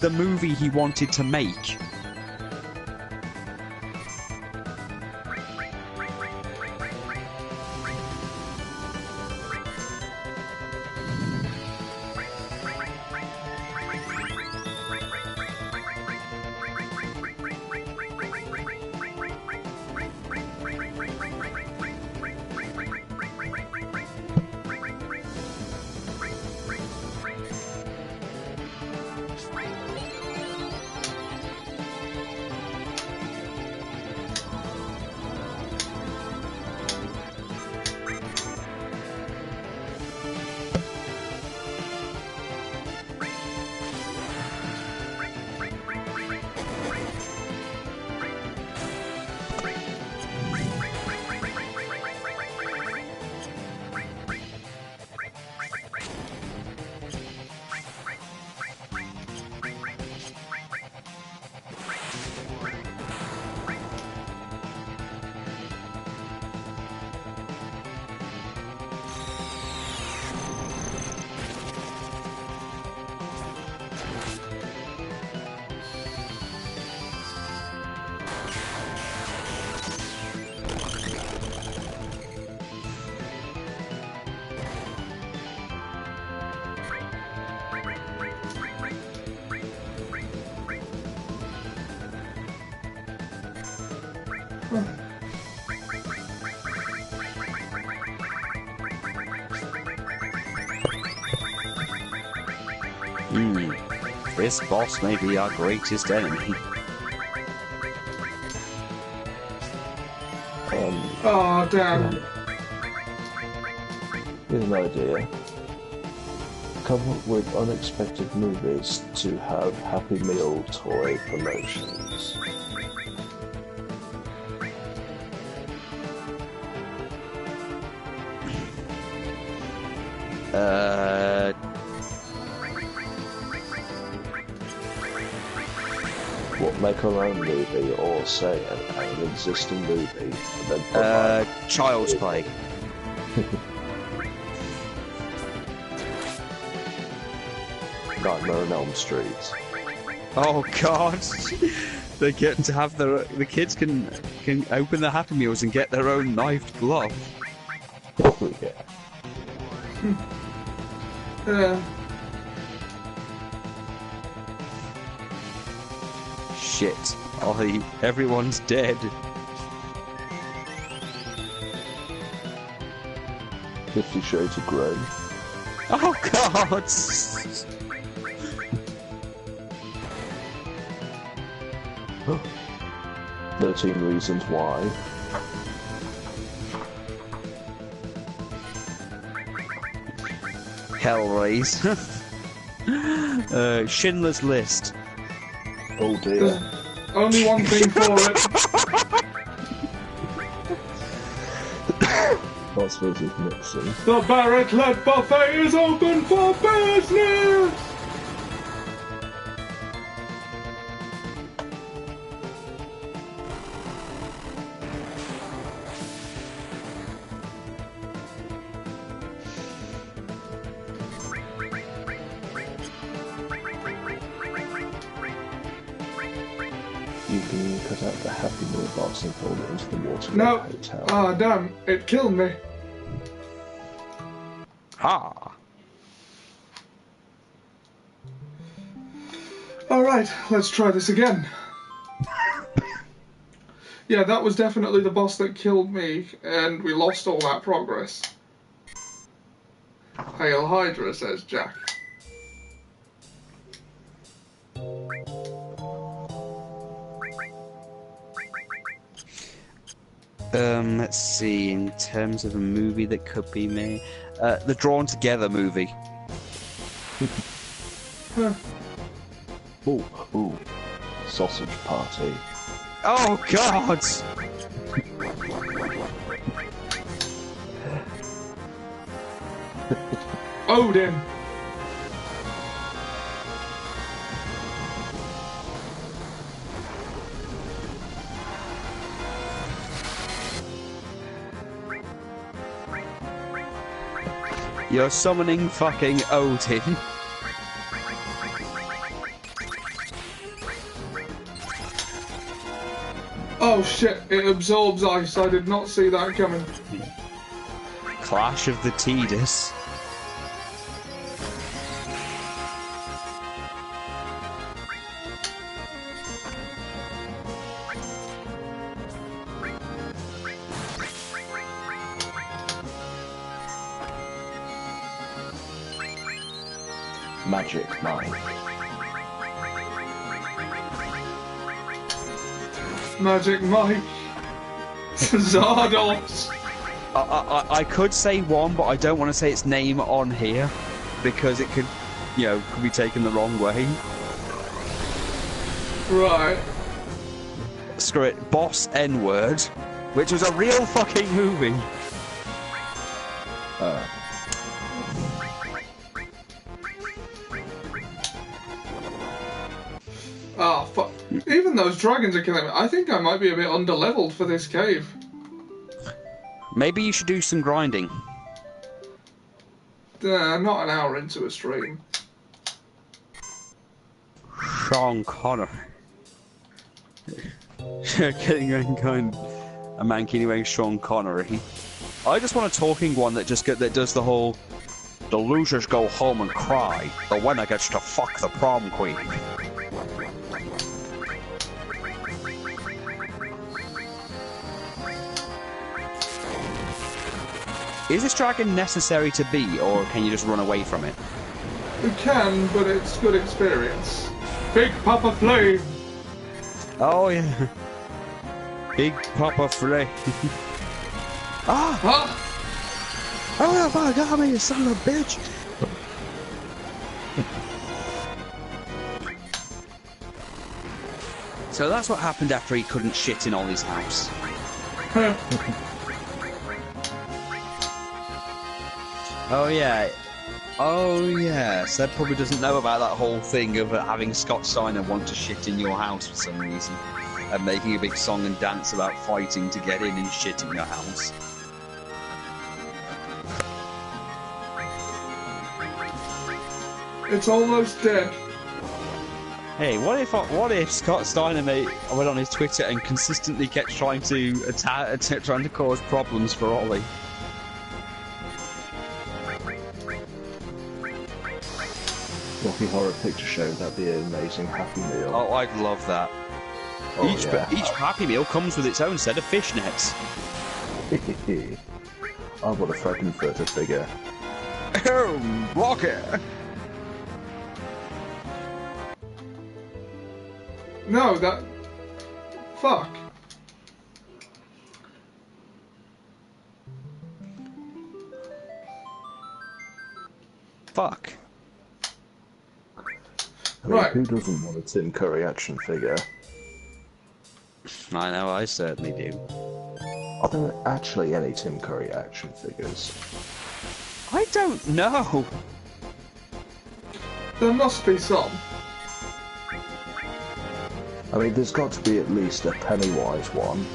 the movie he wanted to make. This boss may be our greatest enemy. Oh, damn. Here's an idea. Come up with unexpected movies to have Happy Meal toy promotions. What, make our own movie, or say an existing movie, and then put Child's Play. Nightmare on Elm Street. Oh God! They get to have the kids can open their Happy Meals and get their own knifed glove. Oh yeah. Shit! Ollie, everyone's dead. 50 Shades of Grey. Oh God! 13 Reasons Why. Hellraise. Schindler's List. Oh dear. Only one thing for it. That's versus Nixon. The Barrett-led buffet is open for business! You can cut out the Happy Meal box and fold it into the water No. hotel. Ah, damn. It killed me. Ha! Alright, let's try this again. Yeah, that was definitely the boss that killed me, and we lost all that progress. Hail Hydra, says Jack. Let's see, in terms of a movie that could be made, the Drawn Together movie. Huh. Ooh. Sausage Party. Oh God! Odin. You're summoning fucking Odin. Oh shit, it absorbs ice. I did not see that coming. Clash of the Tidus. Magic Mike. Magic Mike. Zardos. I could say one, but I don't want to say its name on here because it could, could be taken the wrong way. Right. Screw it. Boss N-Word, which was a real fucking movie. Ah, fuck. Even those dragons are killing me. I think I might be a bit underleveled for this cave. Maybe you should do some grinding. Not an hour into a stream. Sean Connor. Getting mankind a mankini wearing Sean Connery. I just want a talking one that that does the whole the losers go home and cry, the winner gets to fuck the prom queen. Is this dragon necessary to be, or can you just run away from it? You can, but it's good experience. Big Papa Flame! Oh yeah. Big Papa Flame. Ah! Huh? Oh my god, you son of a bitch! So that's what happened after he couldn't shit in Ollie's house. Oh yeah. Oh yeah. Seb probably doesn't know about that whole thing of having Scott Steiner want to shit in your house for some reason. And making a big song and dance about fighting to get in and shit in your house. It's almost dead. Hey, what if Scott Steiner went on his Twitter and consistently kept trying to trying to cause problems for Ollie? Rocky Horror Picture Show, that'd be an amazing Happy Meal. Oh, I'd love that. Oh, Each Happy Meal comes with its own set of fishnets. I want a Frankenfurter figure. Oh, Rocky! No, that... Fuck. I mean, Right. who doesn't want a Tim Curry action figure? I know, I certainly do. Are there actually any Tim Curry action figures? I don't know. There must be some. I mean, there's got to be at least a Pennywise one.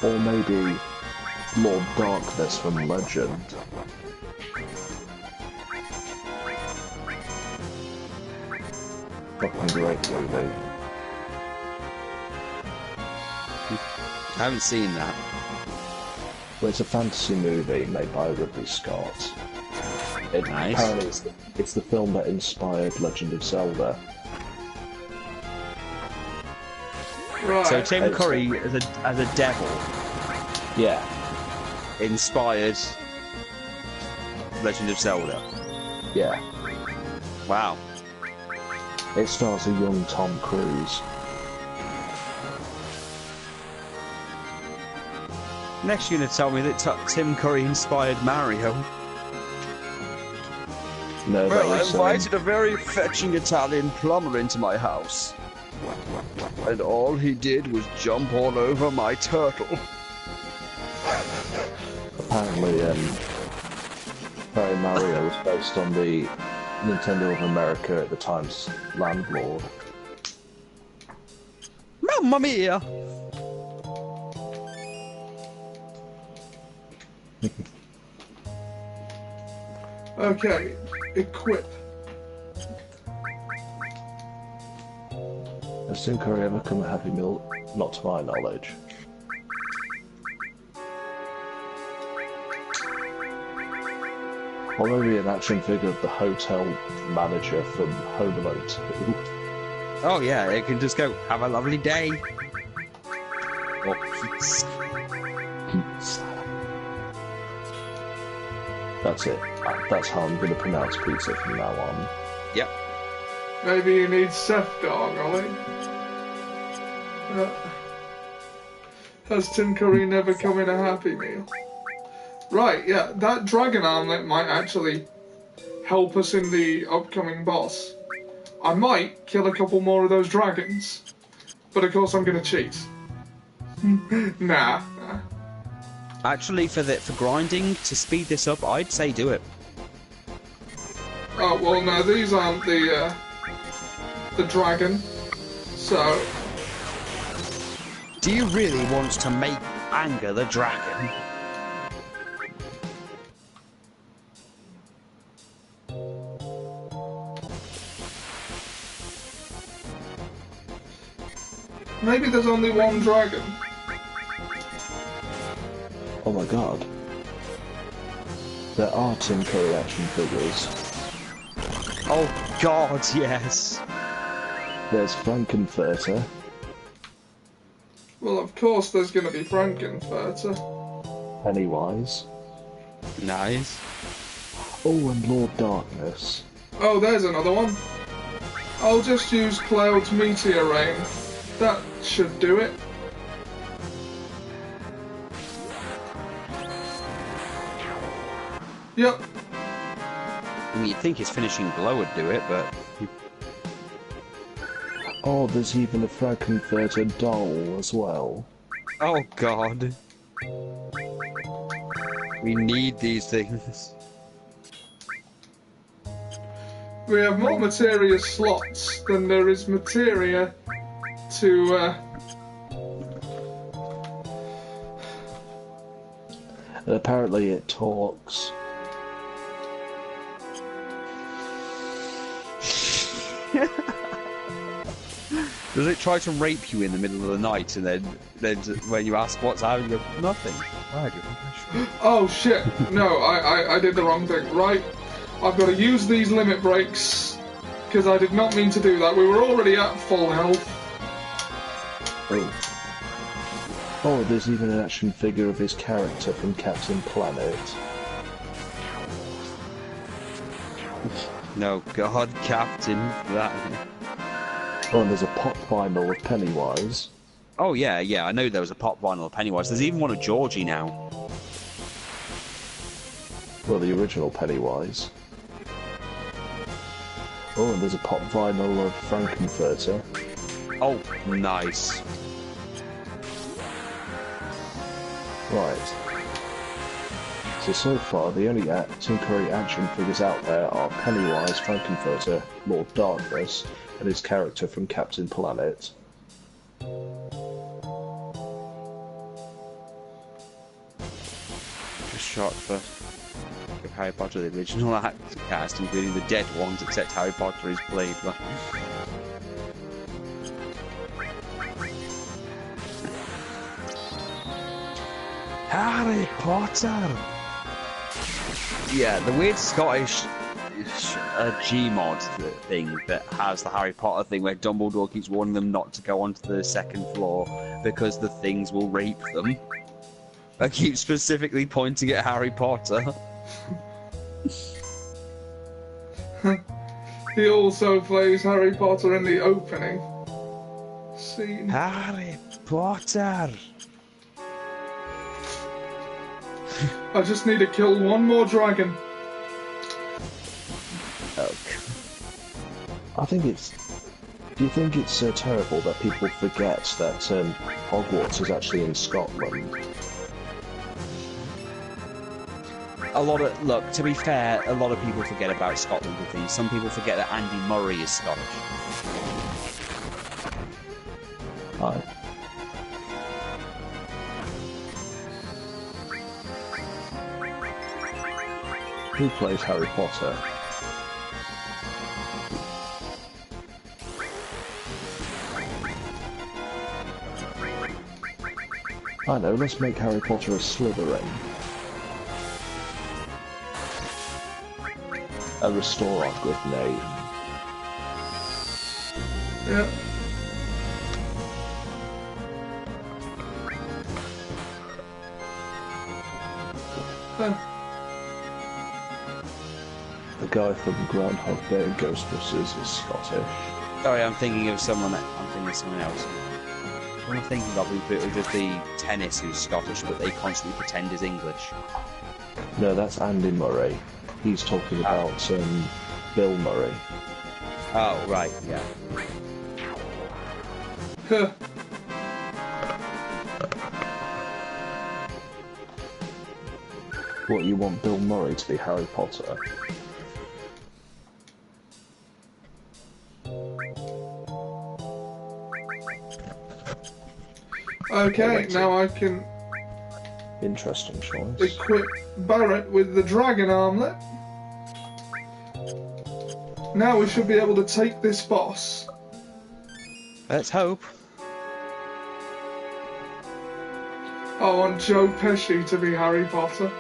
Or maybe Lord Darkness from Legend. Fucking great movie. I haven't seen that. Well, it's a fantasy movie made by Ridley Scott. Nice. Apparently it's the film that inspired Legend of Zelda. Right. So Tim Curry as a devil Yeah. inspired Legend of Zelda. Yeah. Wow. It stars a young Tom Cruise. Next you're going to tell me that Tim Curry inspired Mario. No, Well, I that was, invited a very fetching Italian plumber into my house. And all he did was jump all over my turtle. apparently, Mario was based on the Nintendo of America at the time's landlord. Mamma mia! Okay. Equip. Has Tim Curry ever come a Happy Meal? Not to my knowledge. Or maybe an action figure of the hotel manager from Home Alone 2. Oh yeah, it can just go, have a lovely day. Or peace. That's it. That's how I'm going to pronounce pizza from now on. Yep. Maybe you need Seth Dog, Ollie. Has Tim Curry never come in a Happy Meal? Right, yeah, that dragon armlet might actually help us in the upcoming boss. I might kill a couple more of those dragons, but of course I'm gonna cheat. Nah. Actually, for grinding, to speed this up, I'd say do it. Oh, well, no, these aren't the dragon, so... Do you really want to make anger the dragon? Maybe there's only one dragon. Oh my god. There are Tim Curry action figures. Oh god, yes. There's Frankenfurter. Well, of course there's gonna be Frankenfurter. Pennywise. Nice. Oh, and Lord Darkness. Oh, there's another one. I'll just use Cloud's Meteor Rain. That should do it. Yep. I mean, you'd think his finishing blow would do it, but... Oh, there's even a Frankenfurter doll as well. Oh, God. We need these things. We have more materia slots than there is materia to... And apparently it talks. Does it try to rape you in the middle of the night, and then when you ask what's happening, you go, nothing. Why do you think I should? Oh shit! No, I did the wrong thing. Right, I've got to use these limit breaks because I did not mean to do that. We were already at full health. Oh, there's even an action figure of his character from Captain Planet. No, God, Captain, that... Oh, and there's a pop vinyl of Pennywise. Oh, yeah, I know there was a pop vinyl of Pennywise. There's even one of Georgie now. Well, the original Pennywise. Oh, and there's a pop vinyl of Frankenfurter. Oh, nice. Right. So far, the only Tim Curry action figures out there are Pennywise, Frankenfurter, Lord Darkness, and his character from Captain Planet. Just shot for Harry Potter, the original cast, including the dead ones, except Harry Potter is played by... Harry Potter! Yeah, the weird Scottish Gmod thing that has the Harry Potter thing where Dumbledore keeps warning them not to go onto the second floor because the things will rape them. I keep specifically pointing at Harry Potter. He also plays Harry Potter in the opening scene. Harry Potter! I just need to kill one more dragon. I think it's... Do you think it's terrible that people forget that Hogwarts is actually in Scotland? Look, to be fair, a lot of people forget about Scotland with these. Some people forget that Andy Murray is Scottish. Aye. Who plays Harry Potter? I know, let's make Harry Potter a Slytherin. And restore our good name. Yeah. The guy from Groundhog Day and Ghostbusters is Scottish. Sorry, I'm thinking of someone else. What I'm thinking of is just the tennis who's Scottish, but they constantly pretend is English. No, that's Andy Murray. He's talking about Bill Murray. Oh, right, yeah. What, you want Bill Murray to be Harry Potter? Okay, now I can Interesting choice. equip Barrett with the dragon armlet. Now we should be able to take this boss. Let's hope. I want Joe Pesci to be Harry Potter.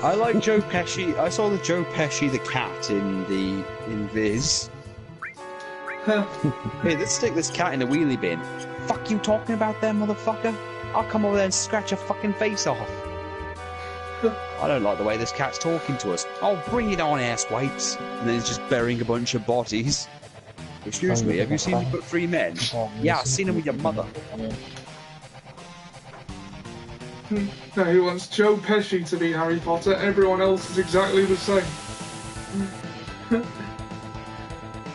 I like Joe Pesci. I saw the Joe Pesci the cat in Viz. Hey, let's stick this cat in a wheelie bin. Fuck you talking about there, motherfucker? I'll come over there and scratch your fucking face off. I don't like the way this cat's talking to us. Oh, bring it on, ass wipes. And then he's just burying a bunch of bodies. Excuse me, have you seen me put 3 men? Yeah, I've seen them with your mother. No, he wants Joe Pesci to be Harry Potter. Everyone else is exactly the same.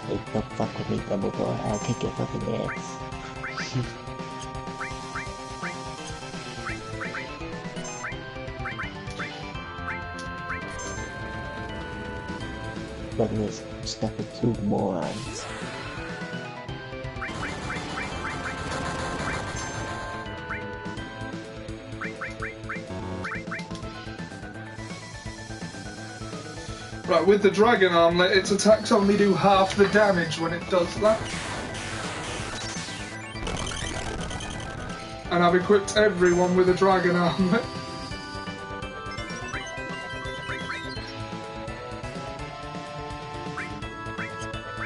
Hey, don't fuck with me, Dumbledore. I'll kick your fucking ass. Look at this. Stuck with 2 morons. Right, with the dragon armlet, its attacks only do half the damage when it does that. And I've equipped everyone with a dragon armlet.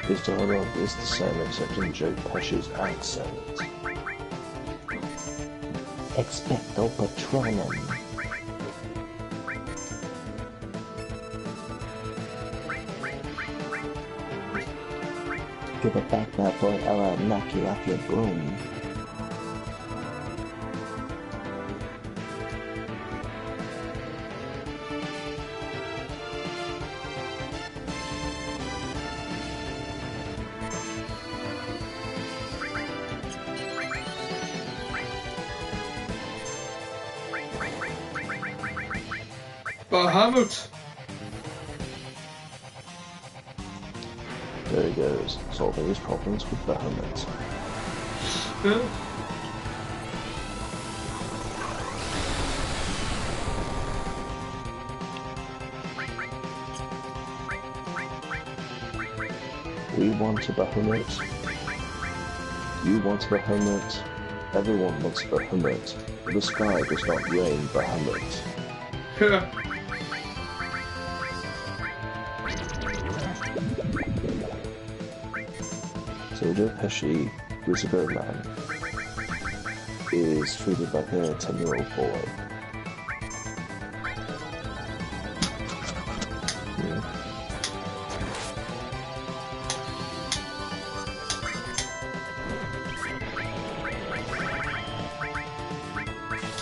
This dialogue is the same except in Joe Pesci's accent. Expecto Patronum. Give it back, that boy, I'll knock you off your broom. Bahamut! There he goes, solving his problems with Bahamut. Yeah. We want a Bahamut. You want a Bahamut. Everyone wants a Bahamut. But the sky does not rain Bahamut. Yeah. So Joe Pesci, who's a good man, is treated like a 10-year-old boy. Yeah.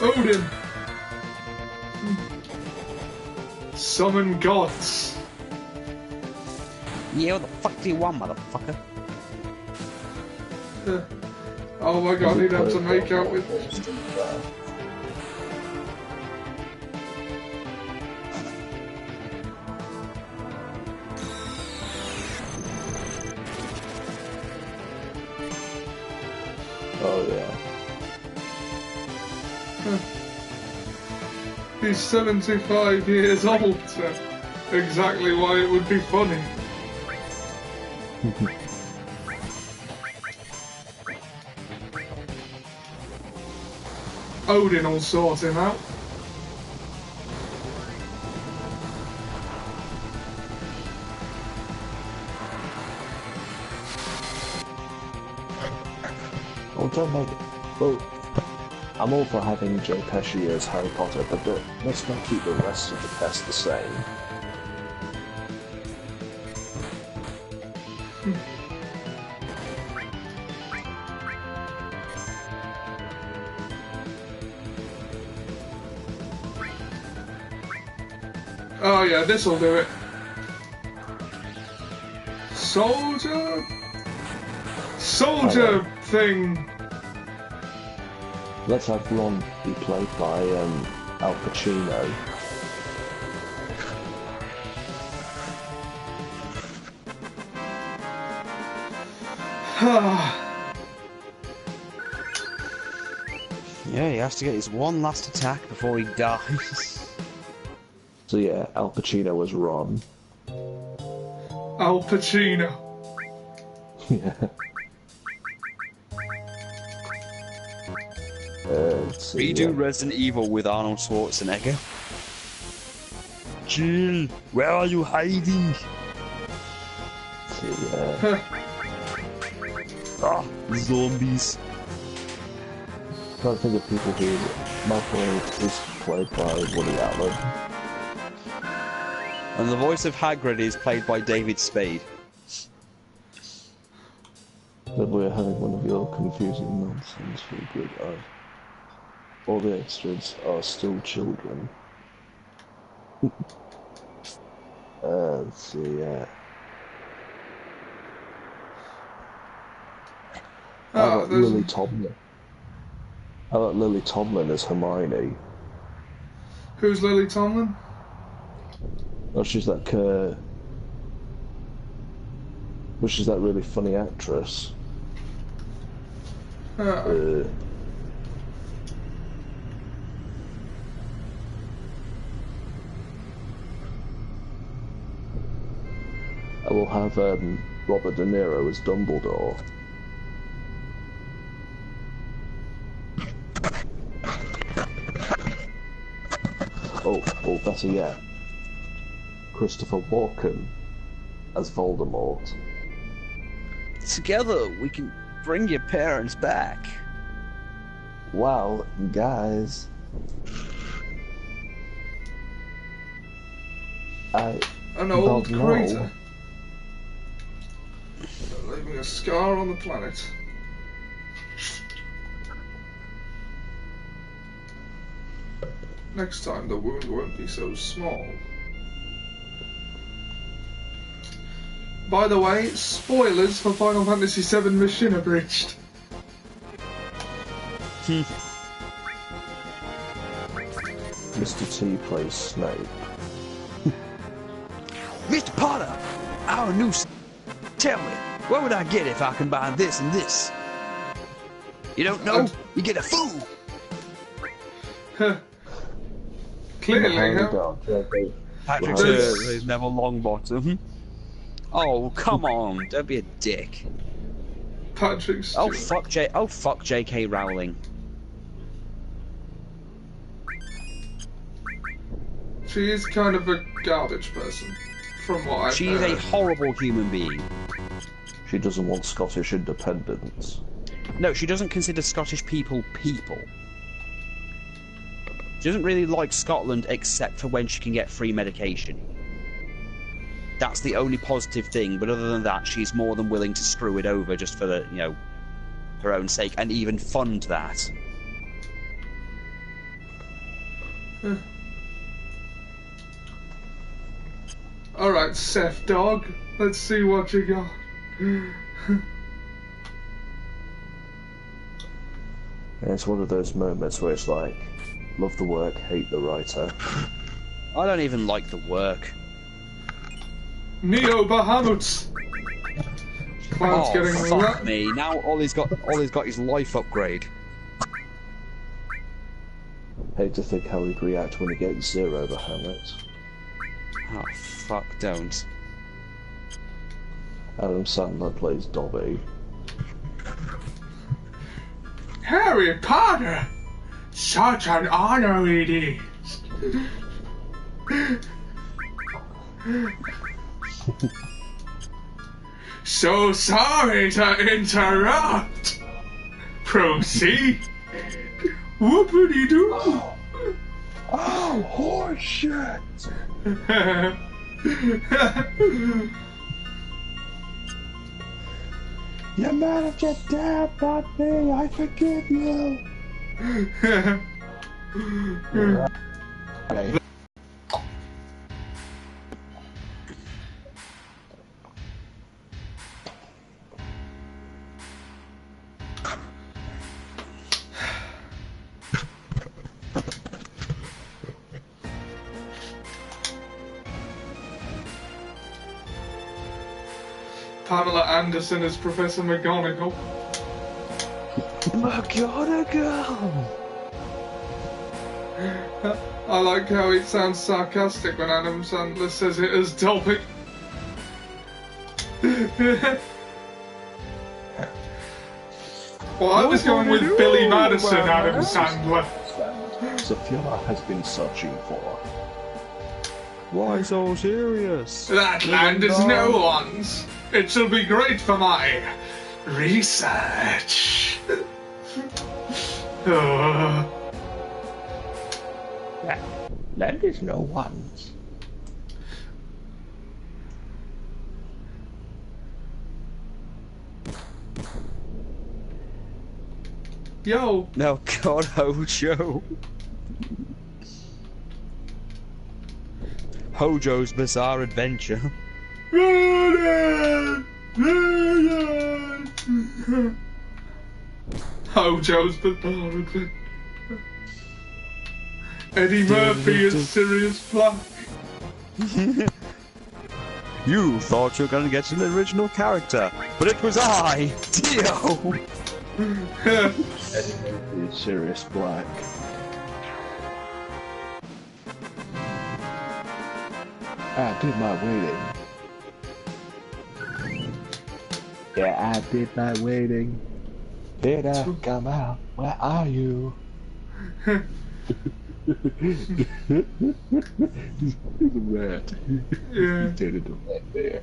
Odin! Summon gods! Yeah, what the fuck do you want, motherfucker? Oh my god, he'd have to make out with... Oh yeah. He's 75 years old, so exactly why it would be funny. Odin will sort him out. Oh, don't make it. Well, I'm all for having Joe Pesci as Harry Potter, but let's not keep the rest of the cast the same. Oh yeah, this'll do it. Soldier? Soldier thing! Let's have Ron be played by Al Pacino. Yeah, he has to get his one last attack before he dies. So yeah, Al Pacino was Ron. Al Pacino. Yeah. Redo Resident Evil with Arnold Schwarzenegger. Jill, where are you hiding? Ah, zombies. Can't think of people who Malfoy is played by Woody Allen. And the voice of Hagrid is played by David Spade. having one of your confusing nonsense for a good eye. All the extras are still children. Let's see, How about Lily Tomlin? How about Lily Tomlin as Hermione? Who's Lily Tomlin? Oh, she's that she's that really funny actress. I will have Robert De Niro as Dumbledore. Oh, better yet, Christopher Walken as Voldemort. Together, we can bring your parents back. Wow, guys. An old crater. Leaving a scar on the planet. Next time the wound won't be so small. By the way, spoilers for Final Fantasy VII Mission Abridged. Mr. T plays Snape. Mr. Potter, our new tell me, what would I get if I combine this and this? You don't know? You get a fool! Clearly, huh? Patrick says Neville Longbottom. Oh, come on, don't be a dick. Patrick Stewart. Oh fuck J.K. Rowling. She is kind of a garbage person, from what I've heard. She is a horrible human being. She doesn't want Scottish independence. No, she doesn't consider Scottish people people. She doesn't really like Scotland except for when she can get free medication. That's the only positive thing, but other than that, she's more than willing to screw it over just for the, her own sake, and even fund that. Alright, Seth Dog, let's see what you got. It's one of those moments where it's like, love the work, hate the writer. I don't even like the work. Neo Bahamut! Cloud's getting fuck me. Now all he's got is life upgrade. Hate to think how he'd react when he gets Zero Bahamut. Oh fuck, don't. Adam Sandler plays Dobby. Harry Potter! Such an honor it is! So sorry to interrupt! Proceed! Whoopity-doo! Oh, horseshit! You're mad at your dad, not me. I forgive you. Okay. Pamela Anderson as Professor McGonagall. McGonagall! I like how it sounds sarcastic when Adam Sandler says it as Dobby. Well, I was going with Billy Madison, Adam Sandler. Sophia has been searching for. Why so serious? That land is no one's. It shall be great for my research. Land is no one's. Yo. No, God, Hojo. Hojo's Bizarre Adventure. Hojo's Bizarre Adventure. Eddie Murphy is Sirius Black. You thought you were going to get an original character, but it was I, Dio. Eddie Murphy is Sirius Black. I did my waiting. Yeah, I did my waiting. Did I come out? Where are you? He's a rat. Yeah. He turned into a rat there.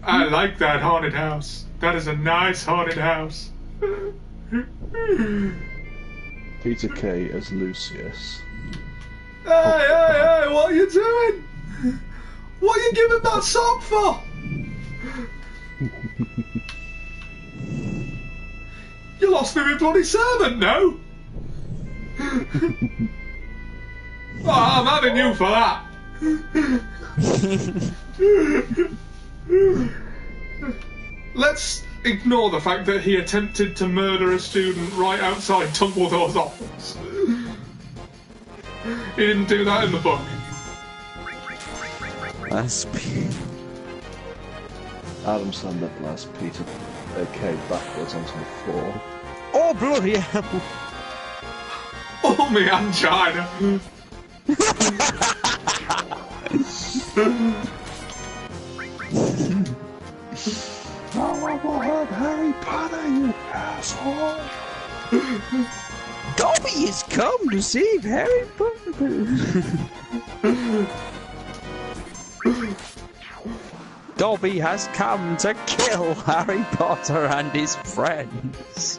I like that haunted house. That is a nice haunted house. Peter Kay as Lucius. Hey, what are you doing? What are you giving that sock for? You lost me my bloody servant now. Oh, I'm having you for that. Let's ignore the fact that he attempted to murder a student right outside Dumbledore's office. He didn't do that in the book. Adam Sandler blasts Peter Kay backwards onto the floor. Oh, bloody hell. Oh, me angina. Oh, I will hurt Harry Potter, you asshole! Dobby has come to save Harry Potter. Dobby has come to kill Harry Potter and his friends.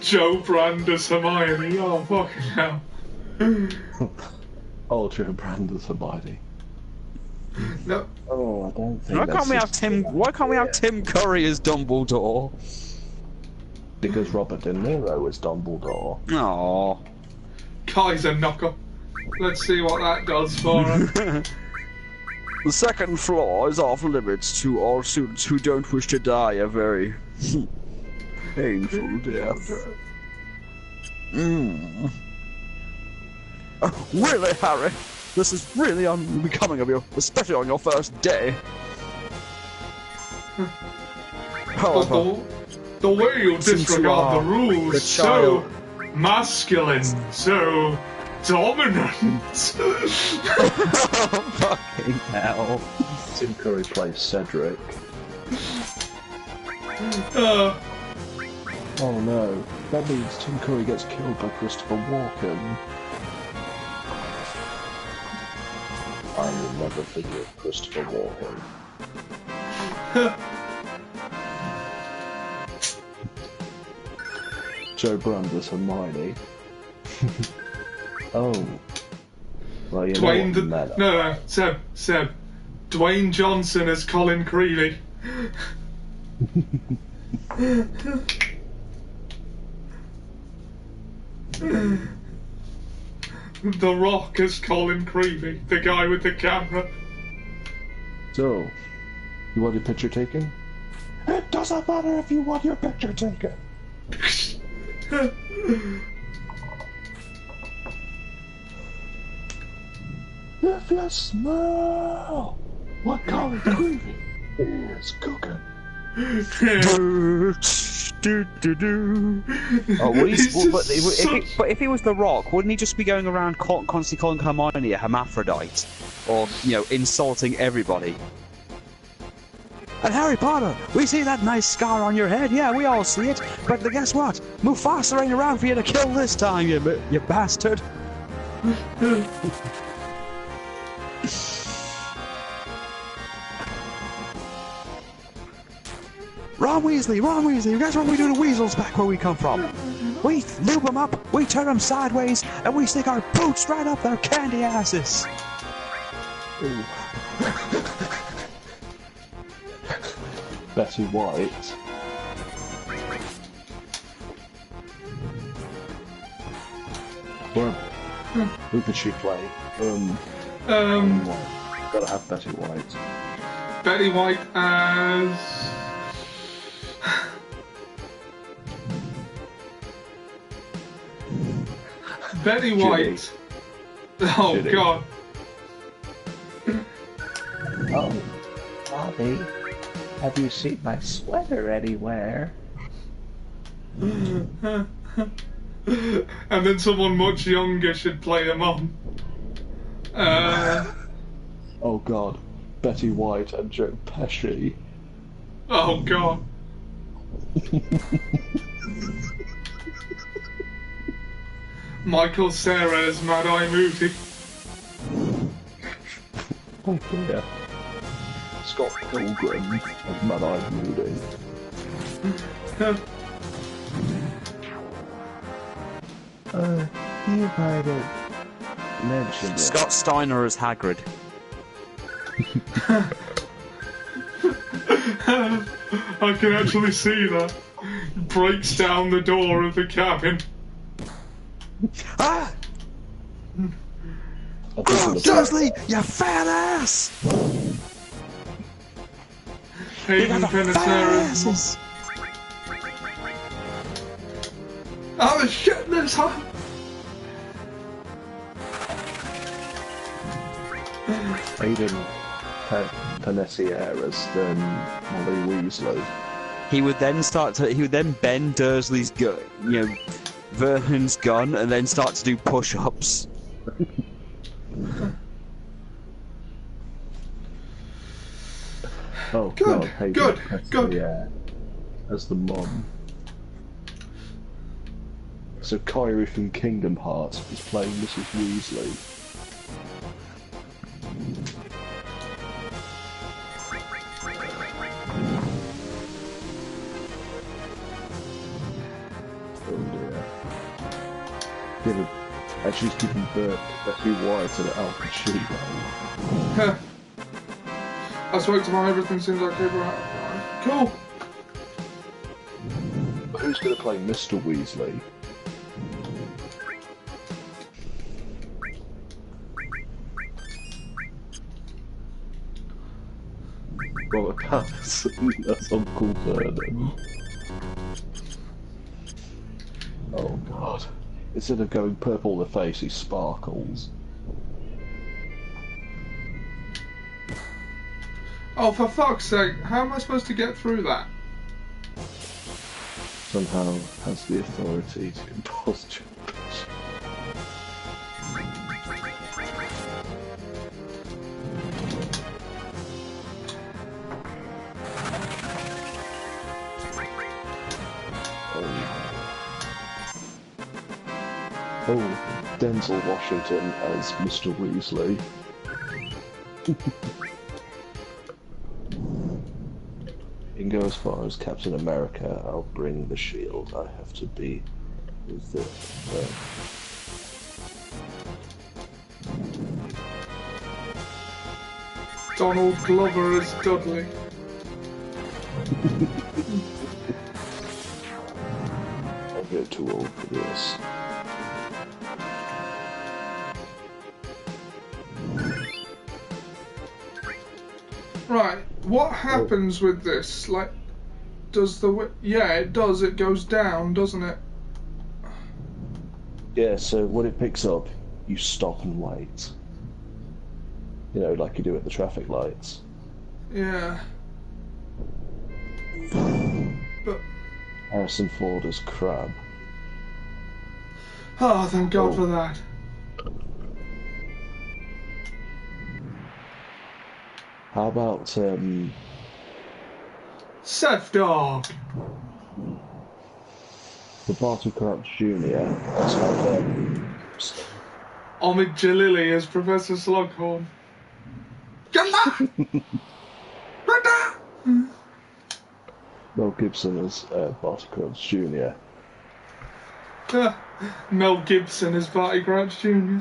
Joe Brand as Hermione. Oh, fucking hell. Ultra Brandis Hermione. No. Oh, I don't think Why can't we have Tim Curry as Dumbledore? Because Robert De Niro was Dumbledore. Aww. Kaiser Knocker. Let's see what that does for him. The second floor is off limits to all students who don't wish to die a very painful death. Really, Harry? This is really unbecoming of you, especially on your first day. However, The way you Since you disregard are the rules, the so child. masculine, so dominant. fucking hell. Tim Curry plays Cedric. Oh no, that means Tim Curry gets killed by Christopher Walken. I will never forgive Christopher Walken. Joe Brandis Hermione. Oh. Well, you Dwayne, know what, no, Seb. Dwayne Johnson as Colin Creevy. The Rock as Colin Creevy, the guy with the camera. So, you want your picture taken? It doesn't matter if you want your picture taken. If you smell what Colin Creevy is cooking. Oh, but if he was The Rock, wouldn't he just be going around constantly calling Hermione a hermaphrodite? Or, insulting everybody? And Harry Potter, we see that nice scar on your head. Yeah, we all see it. But guess what? Mufasa ain't around for you to kill this time, you bastard. Ron Weasley, you guys remember we do the weasels back where we come from? We lube them up, we turn them sideways, and we stick our boots right up their candy asses. Betty White. Well, who could she play? Gotta have Betty White. Betty White as... Betty White. Oh, Ginny. God. Oh, Bobby, have you seen my sweater anywhere? And then someone much younger should play her mum. Oh god, Betty White and Joe Pesci. Oh, God. Michael Cera as Mad Eye Moody. Oh dear. Scott Pilgrim as Mad Eye Moody. You might have mentioned it. Scott Steiner as Hagrid. I can actually see that. Breaks down the door of the cabin. Ah! I think in the Dursley, you fat ass! Hayden Panettiere. Asses. I was shitting this hot. Hayden Panettiere as Molly Weasley. He would then bend Dursley's gun, Vernon's gun, and then start to do push-ups. Oh Good, god, Hayden good, Panettiere as the mom. So Kyrie from Kingdom Hearts is playing Mrs. Weasley. Oh dear. And she's giving birth to Betty White and Al Pacino. I spoke to my everything seems like people are cool. But who's going to play Mr. Weasley? Robert Pattinson as Uncle Vernon. Oh god. Instead of going purple in the face, he sparkles. Oh, for fuck's sake, how am I supposed to get through that? Somehow has the authority to impose justice. Oh, Denzel Washington as Mr. Weasley. You can go as far as Captain America. I'll bring the shield. I have to be with the... Donald Glover as Dudley. I'm getting too old for this. Right, what happens with this? Like, does the... Yeah, it does. It goes down, doesn't it? Yeah, so when it picks up, you stop and wait. You know, like you do at the traffic lights. Yeah. But... Harrison Ford as Crab. Oh, thank God for that. How about, Seth Dog. the Barty Crouch Jr. as Albert? Omid Jalili as Professor Slughorn. Yalla! Right now! Mel Gibson as Barty Crouch Jr. Mel Gibson as Barty Crouch Jr.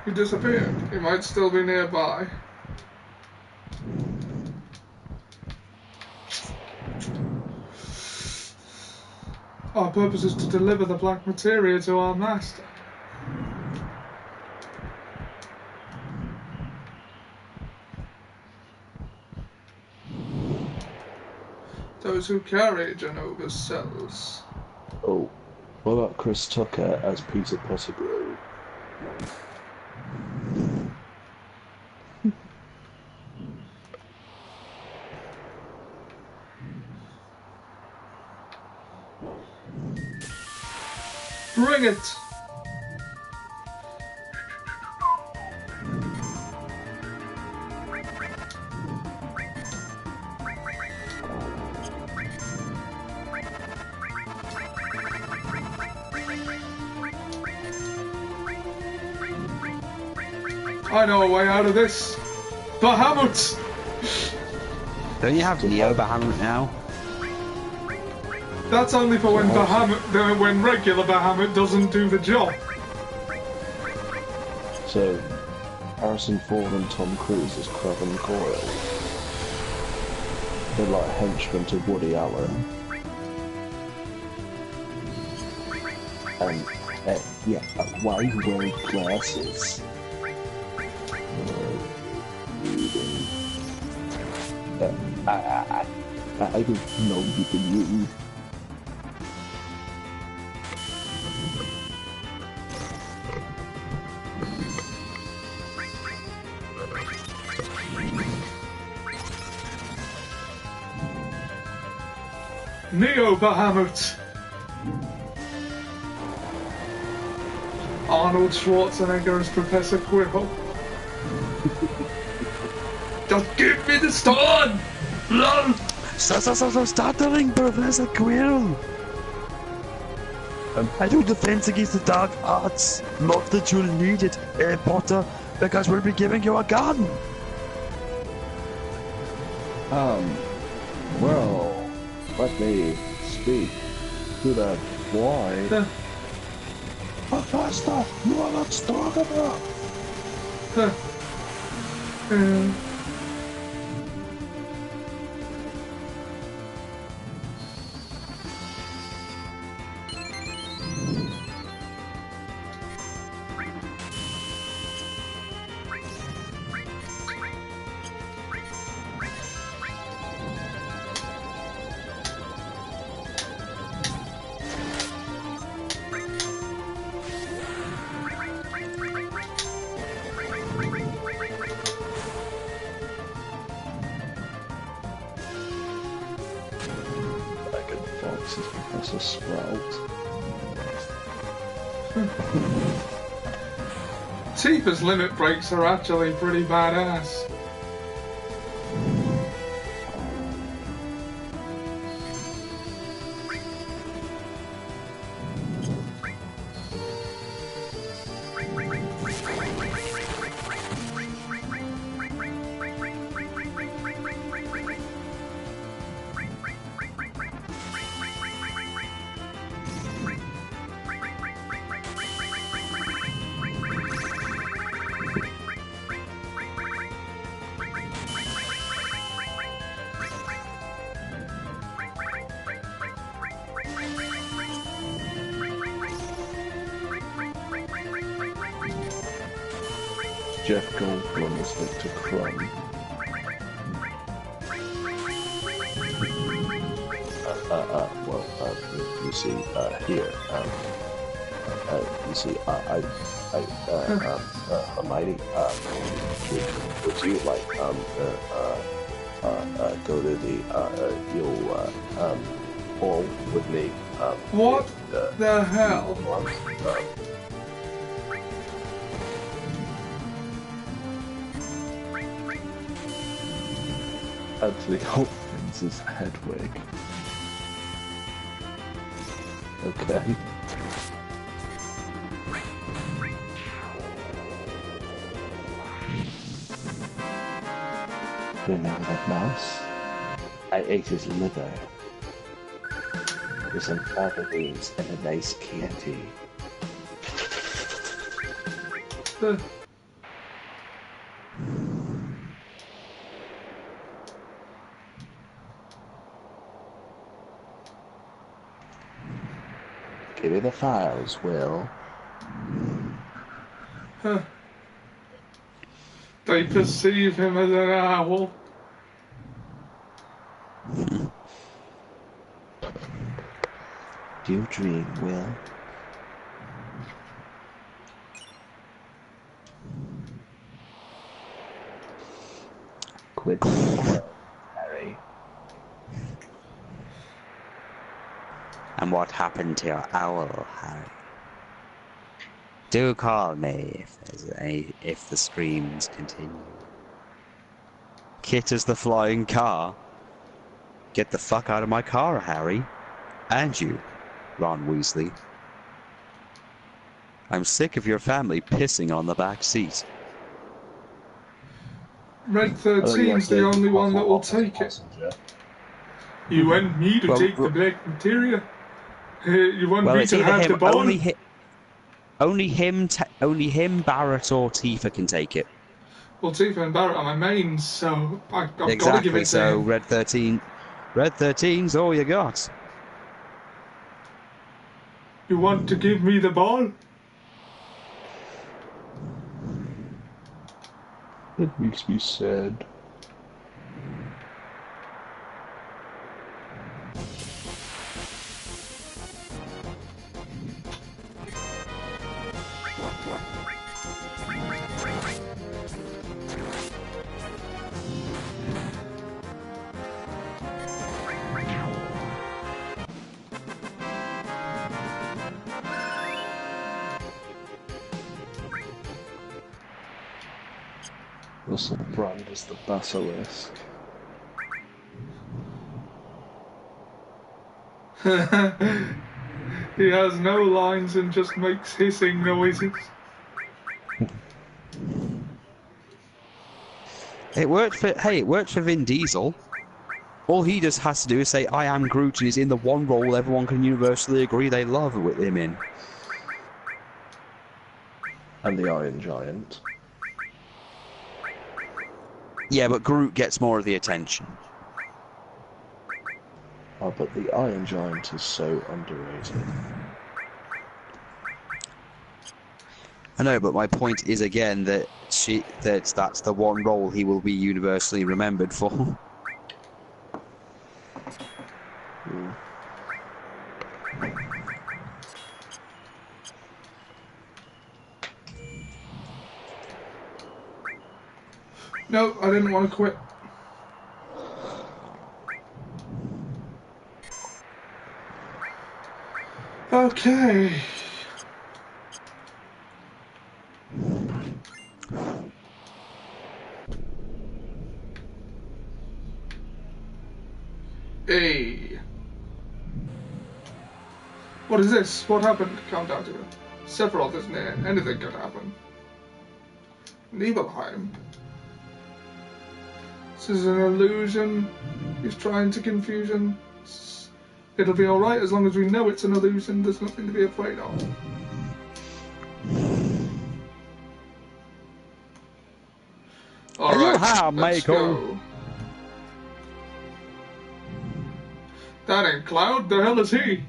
He disappeared. He might still be nearby. Our purpose is to deliver the black materia to our master. Those who carry Genova's cells. Oh, what about Chris Tucker as Peter Pettigrew? Bring it! I know a way out of this. Bahamut! Don't you have Neo Bahamut now? That's only for when when regular Bahamut doesn't do the job. So, Harrison Ford and Tom Cruise as Crab and Goyle. They're like henchmen to Woody Allen. And, yeah, why you wearing glasses? I don't know you can read. Neo Bahamut! Arnold Schwarzenegger as Professor Quirrell. Just give me the stone! LOL! Stop stuttering, Professor Quirrell! I do defense against the dark arts. Not that you'll need it, Potter, because we'll be giving you a gun. Well, let me speak to that boy. Professor, you are not strong enough. Professor Sprout. Tifa's limit breaks are actually pretty badass. Jeff Goldblum as Victor Crumb. You see, here, you see, Hermione, would you like, go to the, hall with me? What the hell? Anthony Hopkins' Hedwig. Okay. Remember that mouse? I ate his liver. With some fava beans and a nice candy. me the files, Will. Huh. They perceive him as an owl. Do you dream, Will? Quit being Harry. And what happened to your owl, Harry? Do call me if the screams continue. Kit is the flying car. Get the fuck out of my car, Harry. And you, Ron Weasley. I'm sick of your family pissing on the back seat. Red 13's the only one that will take it. You want me to take the black materia? You want me to have the ball? Only him, Barrett, or Tifa can take it. Well, Tifa and Barrett are my mains, so I've got to give it to him. Red 13's all you got. You want to give me the ball? It makes me sad. Russell Brand is the basilisk. He has no lines and just makes hissing noises. It worked for Vin Diesel. All he just has to do is say, I am Groot, and he's in the one role everyone can universally agree they love with him in. And the Iron Giant. Yeah, but Groot gets more of the attention. Oh, but the Iron Giant is so underrated. I know, but my point is again that that's the one role he will be universally remembered for. No, I didn't want to quit. Okay. Hey. What is this? What happened? Countdown to Sephiroth is near. Anything could happen. Nibelheim. This is an illusion. He's trying to confuse him. It'll be alright as long as we know it's an illusion. There's nothing to be afraid of. Alright, let's go. That ain't Cloud. The hell is he?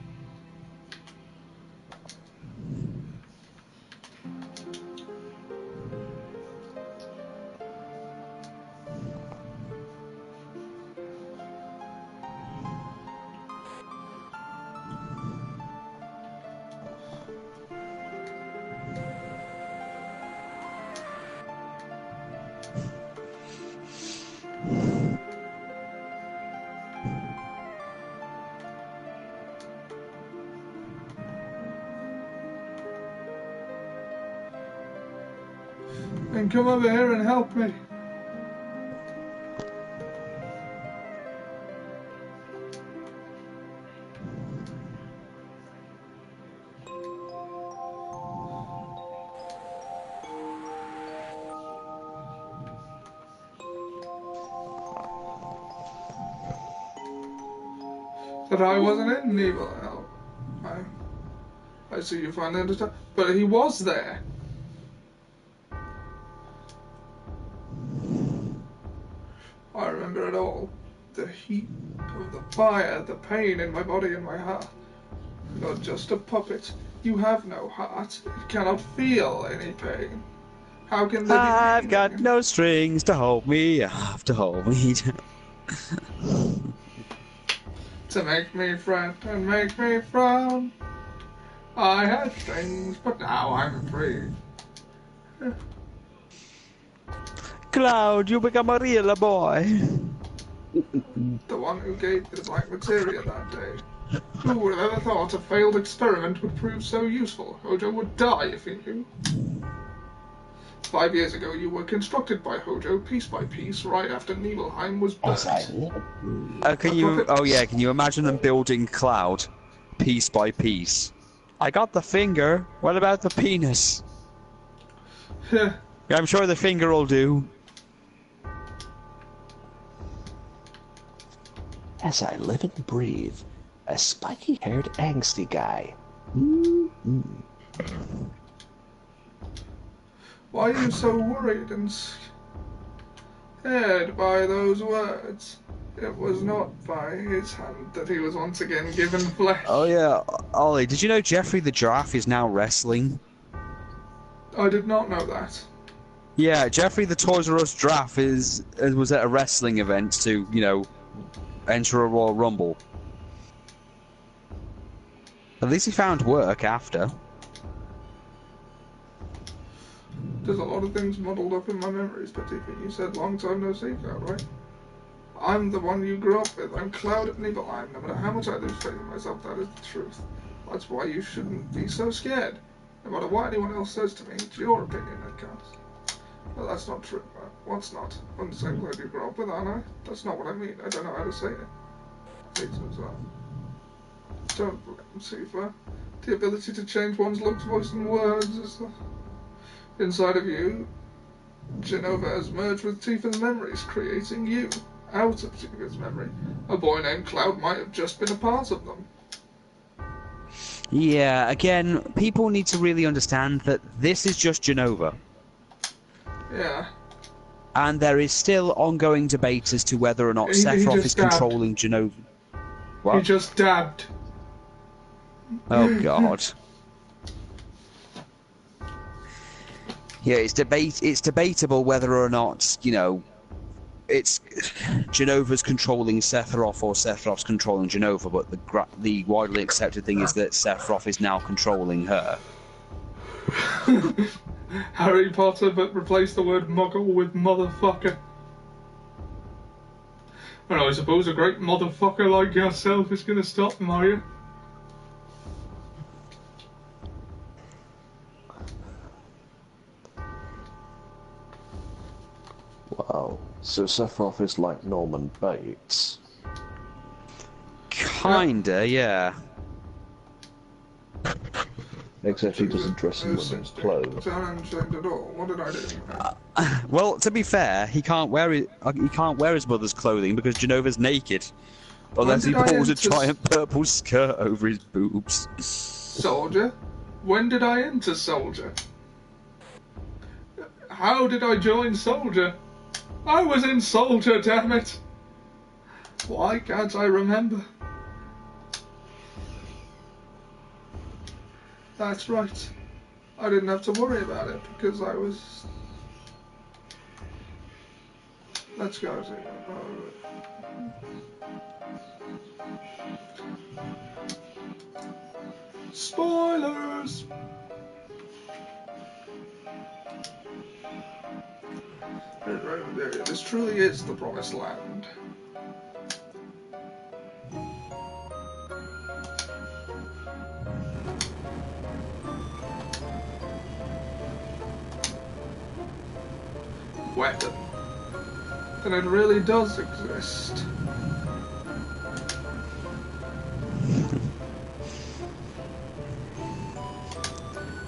And come over here and help me. That I wasn't in evil. Oh, I see you finally understand. But he was there. I remember it all. The heat of the fire, the pain in my body and my heart. You're just a puppet. You have no heart. You cannot feel any pain. How can there be I've got meaning? no strings to hold me up, to hold me down. To make me fret and make me frown. I had strings, but now I'm free. Cloud, you become a real boy. The one who gave the black materia that day. Who would have ever thought a failed experiment would prove so useful? Hojo would die if he knew. 5 years ago, you were constructed by Hojo piece by piece, right after Nibelheim was burnt. Can you imagine them building Cloud piece by piece? I got the finger. What about the penis? Yeah, I'm sure the finger will do. As I live and breathe, a spiky-haired angsty guy. Why are you so worried and scared by those words? It was not by his hand that he was once again given flesh. Oh yeah, Ollie, did you know Jeffrey the Giraffe is now wrestling? I did not know that. Yeah, Jeffrey the Toys R Us Giraffe was at a wrestling event to, enter a Royal Rumble. At least he found work after. There's a lot of things muddled up in my memories, but you said long time no see, Cloud, right? I'm the one you grew up with. I'm Cloud at Nibelheim. No matter how much I lose faith in myself, that is the truth. That's why you shouldn't be so scared. No matter what anyone else says to me, it's your opinion that counts. Well, that's not true. What's not? I'm the same Cloud you grew up with, aren't I? That's not what I mean. I don't know how to say it. Please as well. Don't blame Sifa. The ability to change one's looks, voice, and words is inside of you. Genova has merged with Tifa's memories, creating you. Out of Tifa's memory. A boy named Cloud might have just been a part of them. Yeah, again, people need to really understand that this is just Genova. Yeah. And there is still ongoing debate as to whether or not Sephiroth is controlling Genova. What? He just dabbed. Oh god. Yeah, it's debatable whether or not, it's Genova's controlling Sephiroth or Sephiroth's controlling Genova, but the widely accepted thing is that Sephiroth is now controlling her. Harry Potter, but replace the word muggle with motherfucker. And I suppose a great motherfucker like yourself is going to stop them, are you? Wow. So Sephiroth is like Norman Bates. Kinda, yeah. Except he doesn't dress in women's clothes. Unchanged at all. What did I do? Well, to be fair, he can't wear his mother's clothing because Genova's naked, unless he pulls a giant purple skirt over his boobs. Soldier? When did I enter Soldier? How did I join Soldier? I was in Soldier, damn it! Why can't I remember? That's right. I didn't have to worry about it because I was... Let's go. Spoilers! This truly is the promised land. Weapon. Then it really does exist.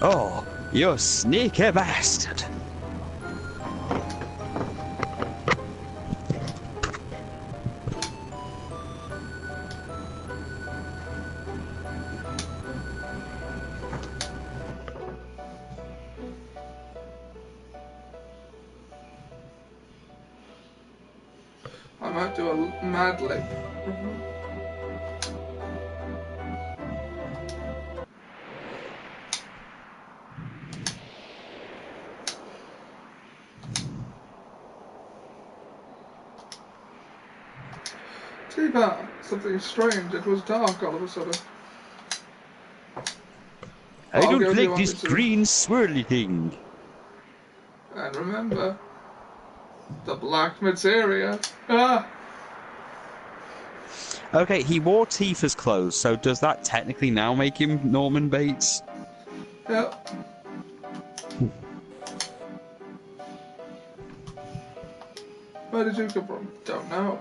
Oh, you sneaky bastard! I might do a mad lib. Shiba! Something strange. It was dark all of a sudden. I I'll don't go if you like want this me to. green swirly thing. And remember, the black materia. Ah! Okay, he wore Tifa's clothes, so does that technically now make him Norman Bates? Yep. Where did you come from? Don't know.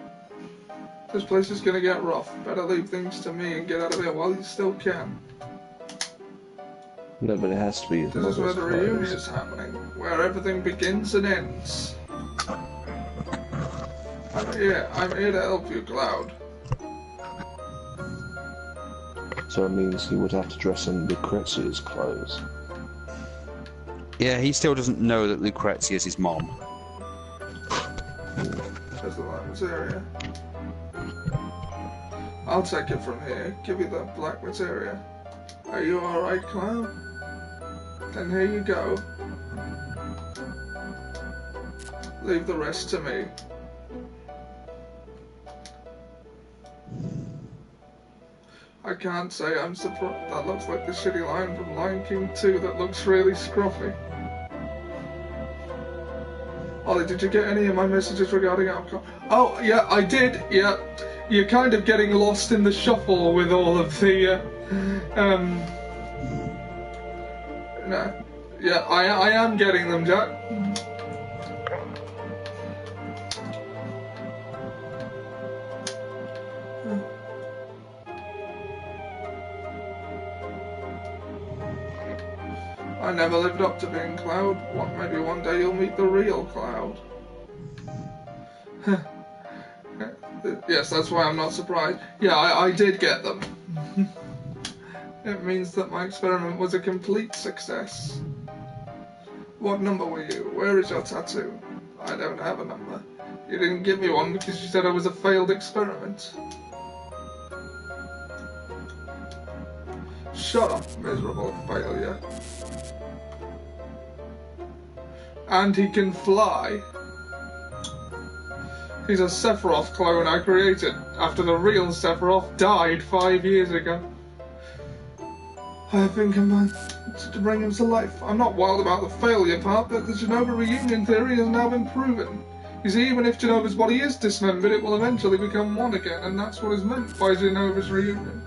This place is gonna get rough. Better leave things to me and get out of here while you still can. No, but it has to be his This is where mother's the reunion clothes. is happening, where everything begins and ends. I'm here to help you, Cloud. So it means he would have to dress in Lucrezia's clothes. Yeah, he still doesn't know that Lucrezia's his mom. There's the black materia. I'll take it from here. Give you the black materia. Are you alright, Cloud? Then here you go. Leave the rest to me. I can't say I'm surprised. That looks like the shitty lion from Lion King 2 that looks really scruffy. Ollie, did you get any of my messages regarding alcohol? Oh, yeah, I did, yeah. You're kind of getting lost in the shuffle with all of the, no. Yeah, I am getting them, Jack. I never lived up to being Cloud. Maybe one day you'll meet the real Cloud. Yes, that's why I'm not surprised. Yeah, I did get them. It means that my experiment was a complete success. What number were you? Where is your tattoo? I don't have a number. You didn't give me one because you said I was a failed experiment. Shut up, miserable failure. And he can fly. He's a Sephiroth clone I created after the real Sephiroth died 5 years ago. I have been commanded to bring him to life. I'm not wild about the failure part, but the Genova reunion theory has now been proven. You see, even if Genova's body is dismembered, it will eventually become one again, and that's what is meant by Genova's reunion.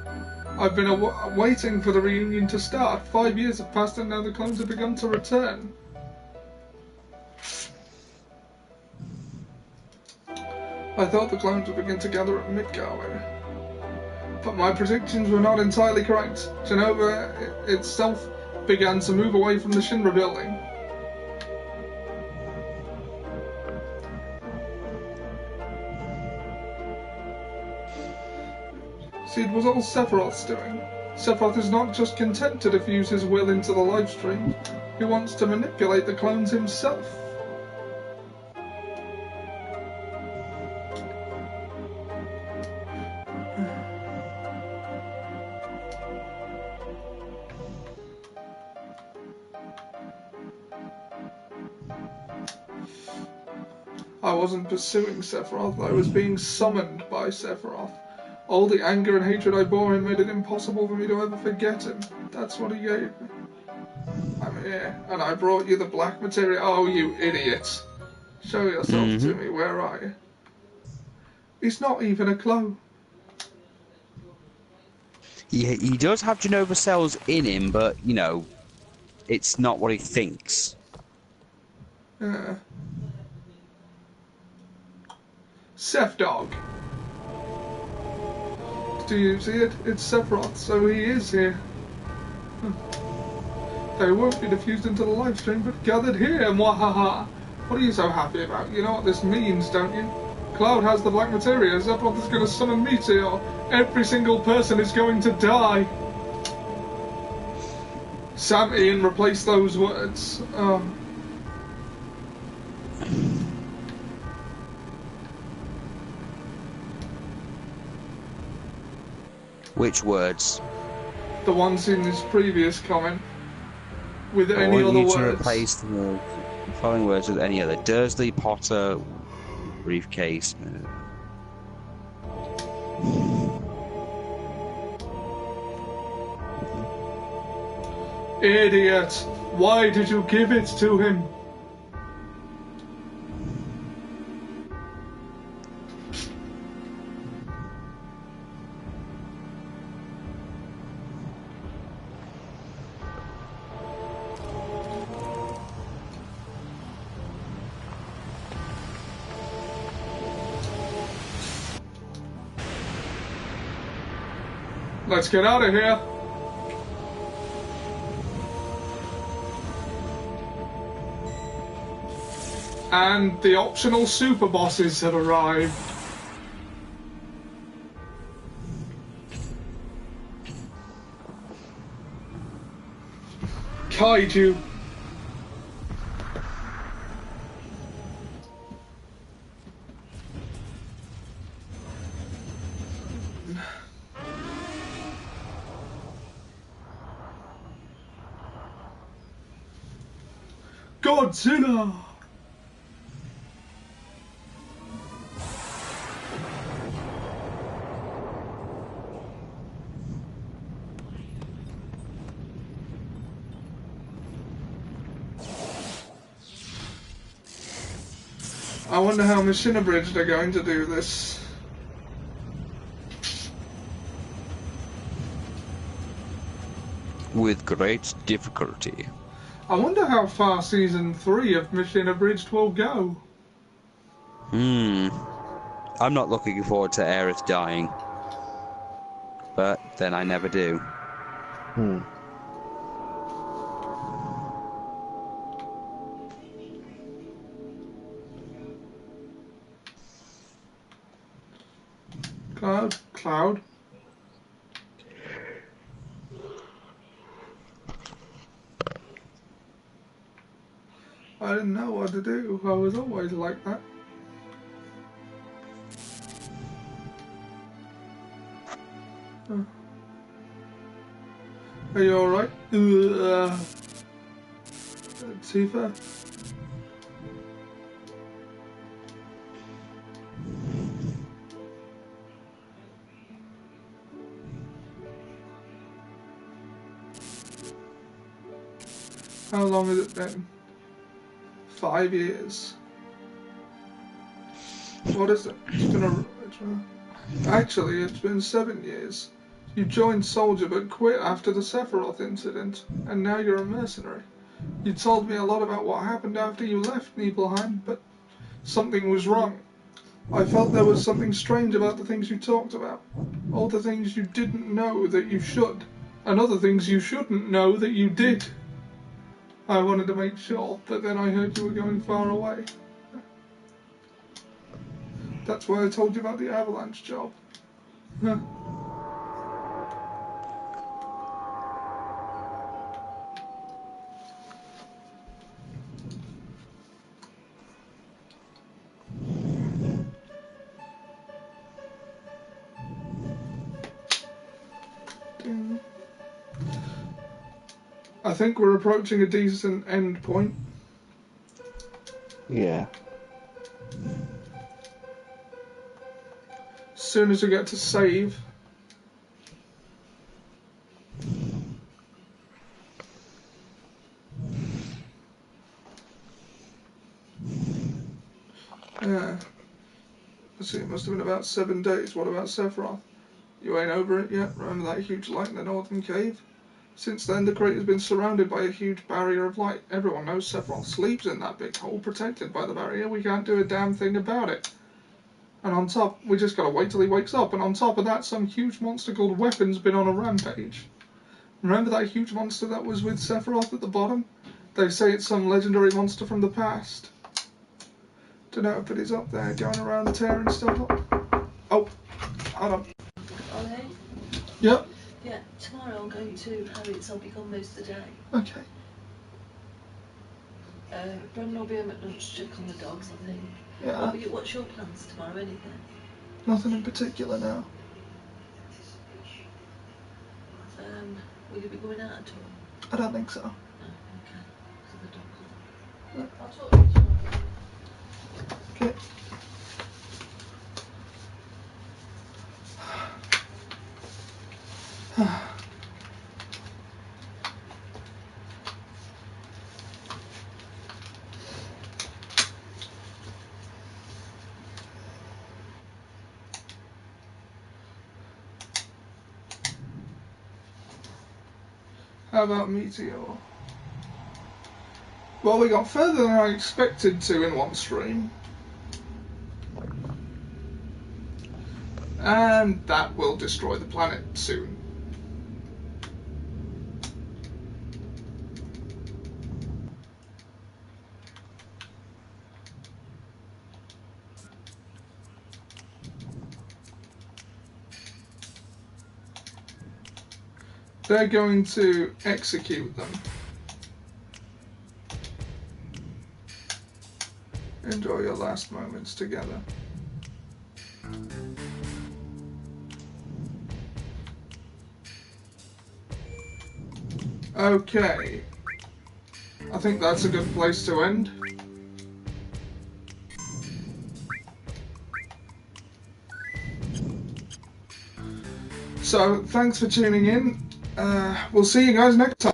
I've been waiting for the reunion to start. 5 years have passed and now the clones have begun to return. I thought the clones would begin to gather at Midgar, but my predictions were not entirely correct. Genova itself began to move away from the Shinra building. See, it was all Sephiroth's doing. Sephiroth is not just content to diffuse his will into the livestream, he wants to manipulate the clones himself. I wasn't pursuing Sephiroth, I was being summoned by Sephiroth. All the anger and hatred I bore him made it impossible for me to ever forget him. That's what he gave me. I'm here, and I brought you the black materia. Oh, you idiot. Show yourself to me, where are you? He's not even a clone. He does have Genova cells in him, but, you know, it's not what he thinks. Yeah. Seph Dog. Do you see it? It's Sephiroth, so he is here. They won't be diffused into the livestream, but gathered here, mwahaha. What are you so happy about? You know what this means, don't you? Cloud has the black materia, Sephiroth is going to summon Meteor. Every single person is going to die. Sam, Ian, replace those words. Which words? The ones in his previous comment. With I any want other you to words. replace the following words with any other. Dursley, Potter, briefcase. Idiot! Why did you give it to him? Let's get out of here. And the optional super bosses have arrived. Kaiju. Godzilla! I wonder how Machine Abridged are going to do this. With great difficulty. I wonder how far Season 3 of Machine Abridged will go. I'm not looking forward to Aerith dying. But then I never do. Cloud. I didn't know what to do. I was always like that. Huh. Are you alright? Tifa? How long has it been? 5 years. What is it? Actually, it's been 7 years. You joined Soldier but quit after the Sephiroth incident, and now you're a mercenary. You told me a lot about what happened after you left Nibelheim, but something was wrong. I felt there was something strange about the things you talked about. All the things you didn't know that you should, and other things you shouldn't know that you did. I wanted to make sure, but then I heard you were going far away. That's why I told you about the avalanche job. Huh. I think we're approaching a decent end point. Yeah. As soon as we get to save. Yeah. Let's see, it must have been about 7 days. What about Sephiroth? You ain't over it yet? Remember that huge light in the northern cave? Since then, the crater's been surrounded by a huge barrier of light. Everyone knows Sephiroth sleeps in that big hole, protected by the barrier. We can't do a damn thing about it. And on top, we just gotta wait till he wakes up. And on top of that, some huge monster called Weapon's been on a rampage. Remember that huge monster that was with Sephiroth at the bottom? They say it's some legendary monster from the past. Dunno, but he's up there, going around tearing stuff up. Oh, hold on. Okay. Yep. Yeah, tomorrow I'll go to Harriet's. I'll be gone most of the day. Okay. Brendan will be home at lunch to check on the dogs, I think. Yeah. What's your plans tomorrow, anything? Nothing in particular now. Will you be going out at all? I don't think so. Oh, okay. So the dogs. Yeah. I'll talk to you tomorrow. Okay. How about Meteor? Well, we got further than I expected to in one stream. And that will destroy the planet soon. They're going to execute them. Enjoy your last moments together. Okay. I think that's a good place to end. So, thanks for tuning in. We'll see you guys next time.